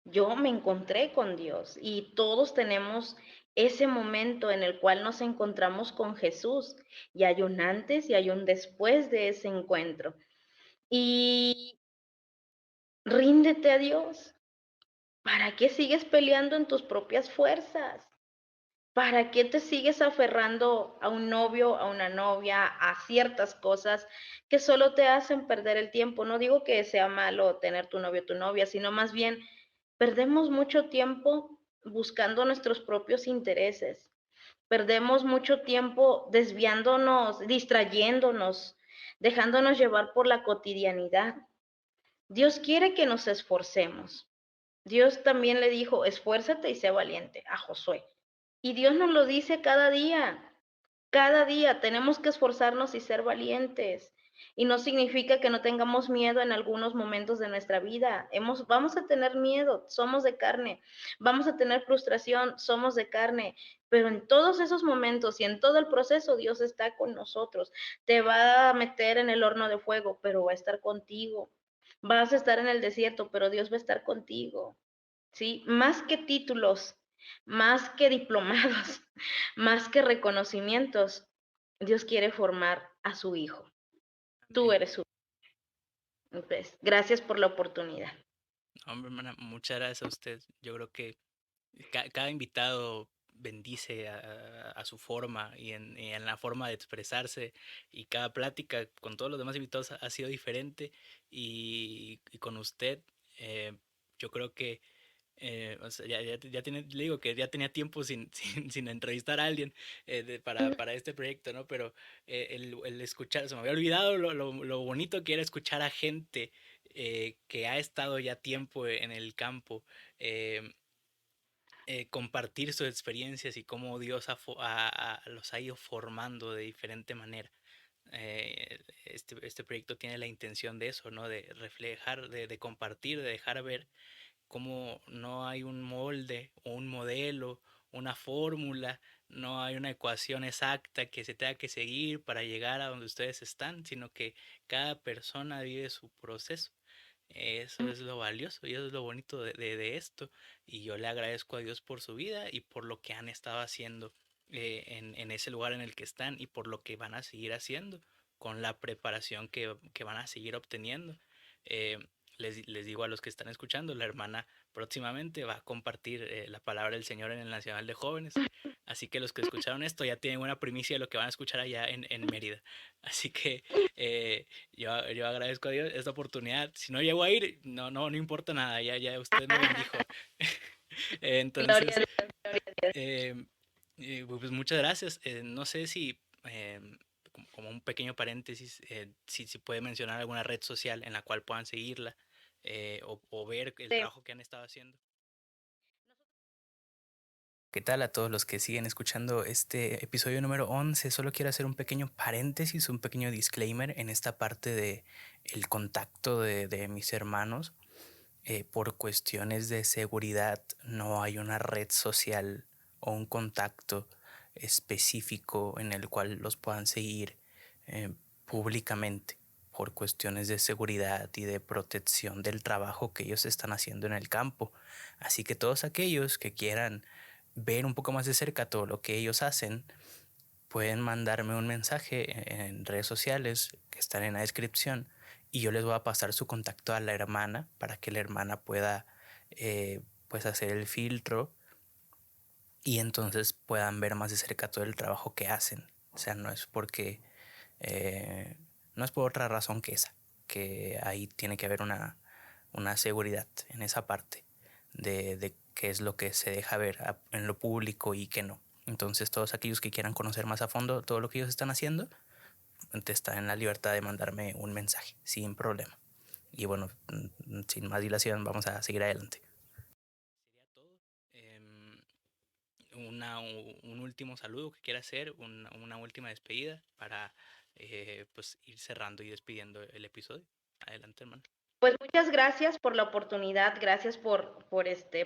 yo me encontré con Dios y todos tenemos ese momento en el cual nos encontramos con Jesús y hay un antes y hay un después de ese encuentro. Y ríndete a Dios. ¿Para qué sigues peleando en tus propias fuerzas? ¿Para qué te sigues aferrando a un novio, a una novia, a ciertas cosas que solo te hacen perder el tiempo? No digo que sea malo tener tu novio o tu novia, sino más bien perdemos mucho tiempo buscando nuestros propios intereses. Perdemos mucho tiempo desviándonos, distrayéndonos, dejándonos llevar por la cotidianidad. Dios quiere que nos esforcemos. Dios también le dijo, esfuérzate y sé valiente a Josué. Y Dios nos lo dice cada día. Cada día tenemos que esforzarnos y ser valientes. Y no significa que no tengamos miedo en algunos momentos de nuestra vida. Vamos a tener miedo, somos de carne. Vamos a tener frustración, somos de carne. Pero en todos esos momentos y en todo el proceso, Dios está con nosotros. Te va a meter en el horno de fuego, pero va a estar contigo. Vas a estar en el desierto, pero Dios va a estar contigo. ¿Sí? Más que títulos, más que diplomados, más que reconocimientos, Dios quiere formar a su hijo. Tú Amén. eres su hijo. Pues, gracias por la oportunidad. Hombre, hermana, muchas gracias a usted. Yo creo que cada invitado bendice a su forma y en la forma de expresarse, y cada plática con todos los demás invitados ha sido diferente, y con usted yo creo que o sea, ya tiene, le digo que ya tenía tiempo sin entrevistar a alguien para este proyecto, ¿no? Pero el escuchar, se me había olvidado lo bonito que era escuchar a gente que ha estado ya tiempo en el campo, eh, compartir sus experiencias y cómo Dios los ha ido formando de diferente manera. Este proyecto tiene la intención de eso, ¿no? De reflejar, de compartir, de dejar ver cómo no hay un molde o un modelo, una fórmula, no hay una ecuación exacta que se tenga que seguir para llegar a donde ustedes están, sino que cada persona vive su proceso. Eso es lo valioso y eso es lo bonito de esto. Y yo le agradezco a Dios por su vida y por lo que han estado haciendo en ese lugar en el que están, y por lo que van a seguir haciendo con la preparación que van a seguir obteniendo. Eh, les digo a los que están escuchando, la hermana próximamente va a compartir la palabra del Señor en el Nacional de Jóvenes. Así que los que escucharon esto ya tienen una primicia de lo que van a escuchar allá en Mérida. Así que eh, yo agradezco a Dios esta oportunidad. Si no llego a ir, no importa nada, ya usted me bendijo. Gloria a Entonces, Dios, gloria a Dios. eh, pues muchas gracias. No sé si, como un pequeño paréntesis, si puede mencionar alguna red social en la cual puedan seguirla, o ver el Sí. trabajo que han estado haciendo. ¿Qué tal a todos los que siguen escuchando este episodio número 11? Solo quiero hacer un pequeño paréntesis, un pequeño disclaimer en esta parte de el contacto de mis hermanos. Por cuestiones de seguridad no hay una red social o un contacto específico en el cual los puedan seguir públicamente, por cuestiones de seguridad y de protección del trabajo que ellos están haciendo en el campo. Así que todos aquellos que quieran ver un poco más de cerca todo lo que ellos hacen, pueden mandarme un mensaje en redes sociales que están en la descripción, y yo les voy a pasar su contacto a la hermana para que la hermana pueda pues hacer el filtro, y entonces puedan ver más de cerca todo el trabajo que hacen. O sea, eh, no es por otra razón que esa, que ahí tiene que haber una seguridad en esa parte de qué es lo que se deja ver en lo público y qué no. Entonces todos aquellos que quieran conocer más a fondo todo lo que ellos están haciendo, te están en la libertad de mandarme un mensaje sin problema. Y bueno, sin más dilación, vamos a seguir adelante. Sería todo. Un último saludo que quiera hacer, una última despedida para pues ir cerrando y despidiendo el episodio. Adelante, hermano. Pues muchas gracias por la oportunidad, gracias por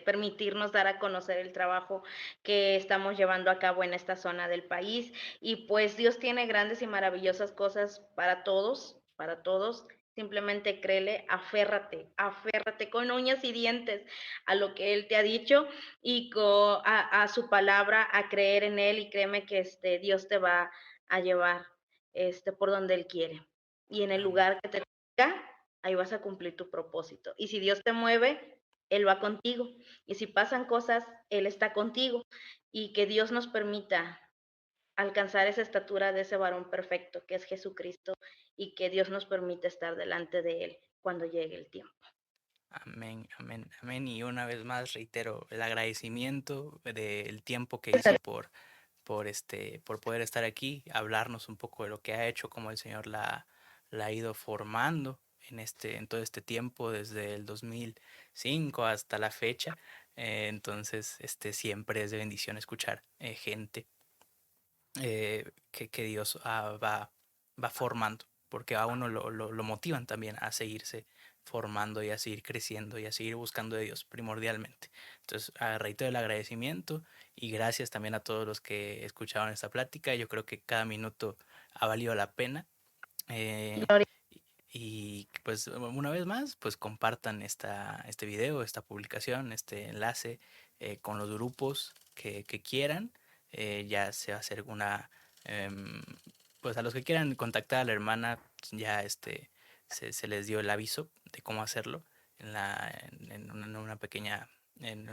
permitirnos dar a conocer el trabajo que estamos llevando a cabo en esta zona del país. Y pues Dios tiene grandes y maravillosas cosas para todos, para todos. Simplemente créele, aférrate, aférrate con uñas y dientes a lo que Él te ha dicho y a su palabra, a creer en Él, y créeme que Dios te va a llevar por donde Él quiere. Y en el Amén. lugar que te toca, ahí vas a cumplir tu propósito. Y si Dios te mueve, Él va contigo. Y si pasan cosas, Él está contigo. Y que Dios nos permita alcanzar esa estatura de ese varón perfecto que es Jesucristo, y que Dios nos permita estar delante de Él cuando llegue el tiempo. Amén, amén, amén. Y una vez más reitero el agradecimiento del tiempo que hizo por poder estar aquí, hablarnos un poco de lo que ha hecho, cómo el Señor la ha ido formando en todo este tiempo, desde el 2005 hasta la fecha. Entonces, siempre es de bendición escuchar gente que Dios va formando, porque a uno lo motivan también a seguirse formando y a seguir creciendo y a seguir buscando de Dios primordialmente. Entonces, reitero el agradecimiento y gracias también a todos los que escucharon esta plática. Yo creo que cada minuto ha valido la pena. Eh, Gloria. y pues una vez más, pues compartan este video, esta publicación, este enlace con los grupos que quieran. Ya se va a hacer em, pues a los que quieran contactar a la hermana, ya se les dio el aviso de cómo hacerlo en una pequeña en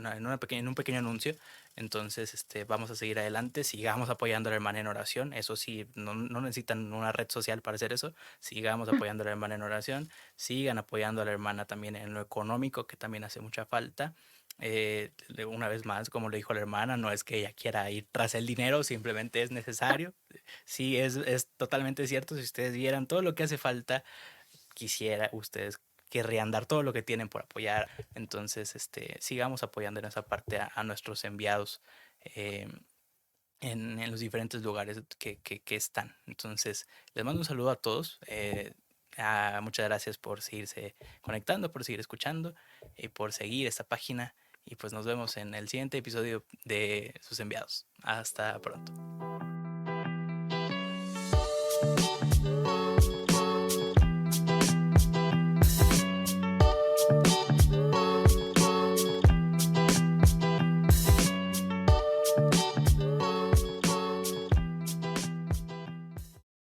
un pequeño anuncio. Entonces, vamos a seguir adelante, sigamos apoyando a la hermana en oración. Eso sí, no necesitan una red social para hacer eso. Sigamos apoyando a la hermana en oración. Sigan apoyando a la hermana también en lo económico, que también hace mucha falta. Una vez más, como le dijo la hermana, no es que ella quiera ir tras el dinero, simplemente es necesario. Sí, es totalmente cierto. Si ustedes vieran todo lo que hace falta, ustedes querrían dar todo lo que tienen por apoyar. Entonces, sigamos apoyando en esa parte a nuestros enviados eh, en los diferentes lugares que están. Entonces, les mando un saludo a todos. Muchas gracias por seguirse conectando, por seguir escuchando y por seguir esta página. Y pues nos vemos en el siguiente episodio de sus enviados. Hasta pronto.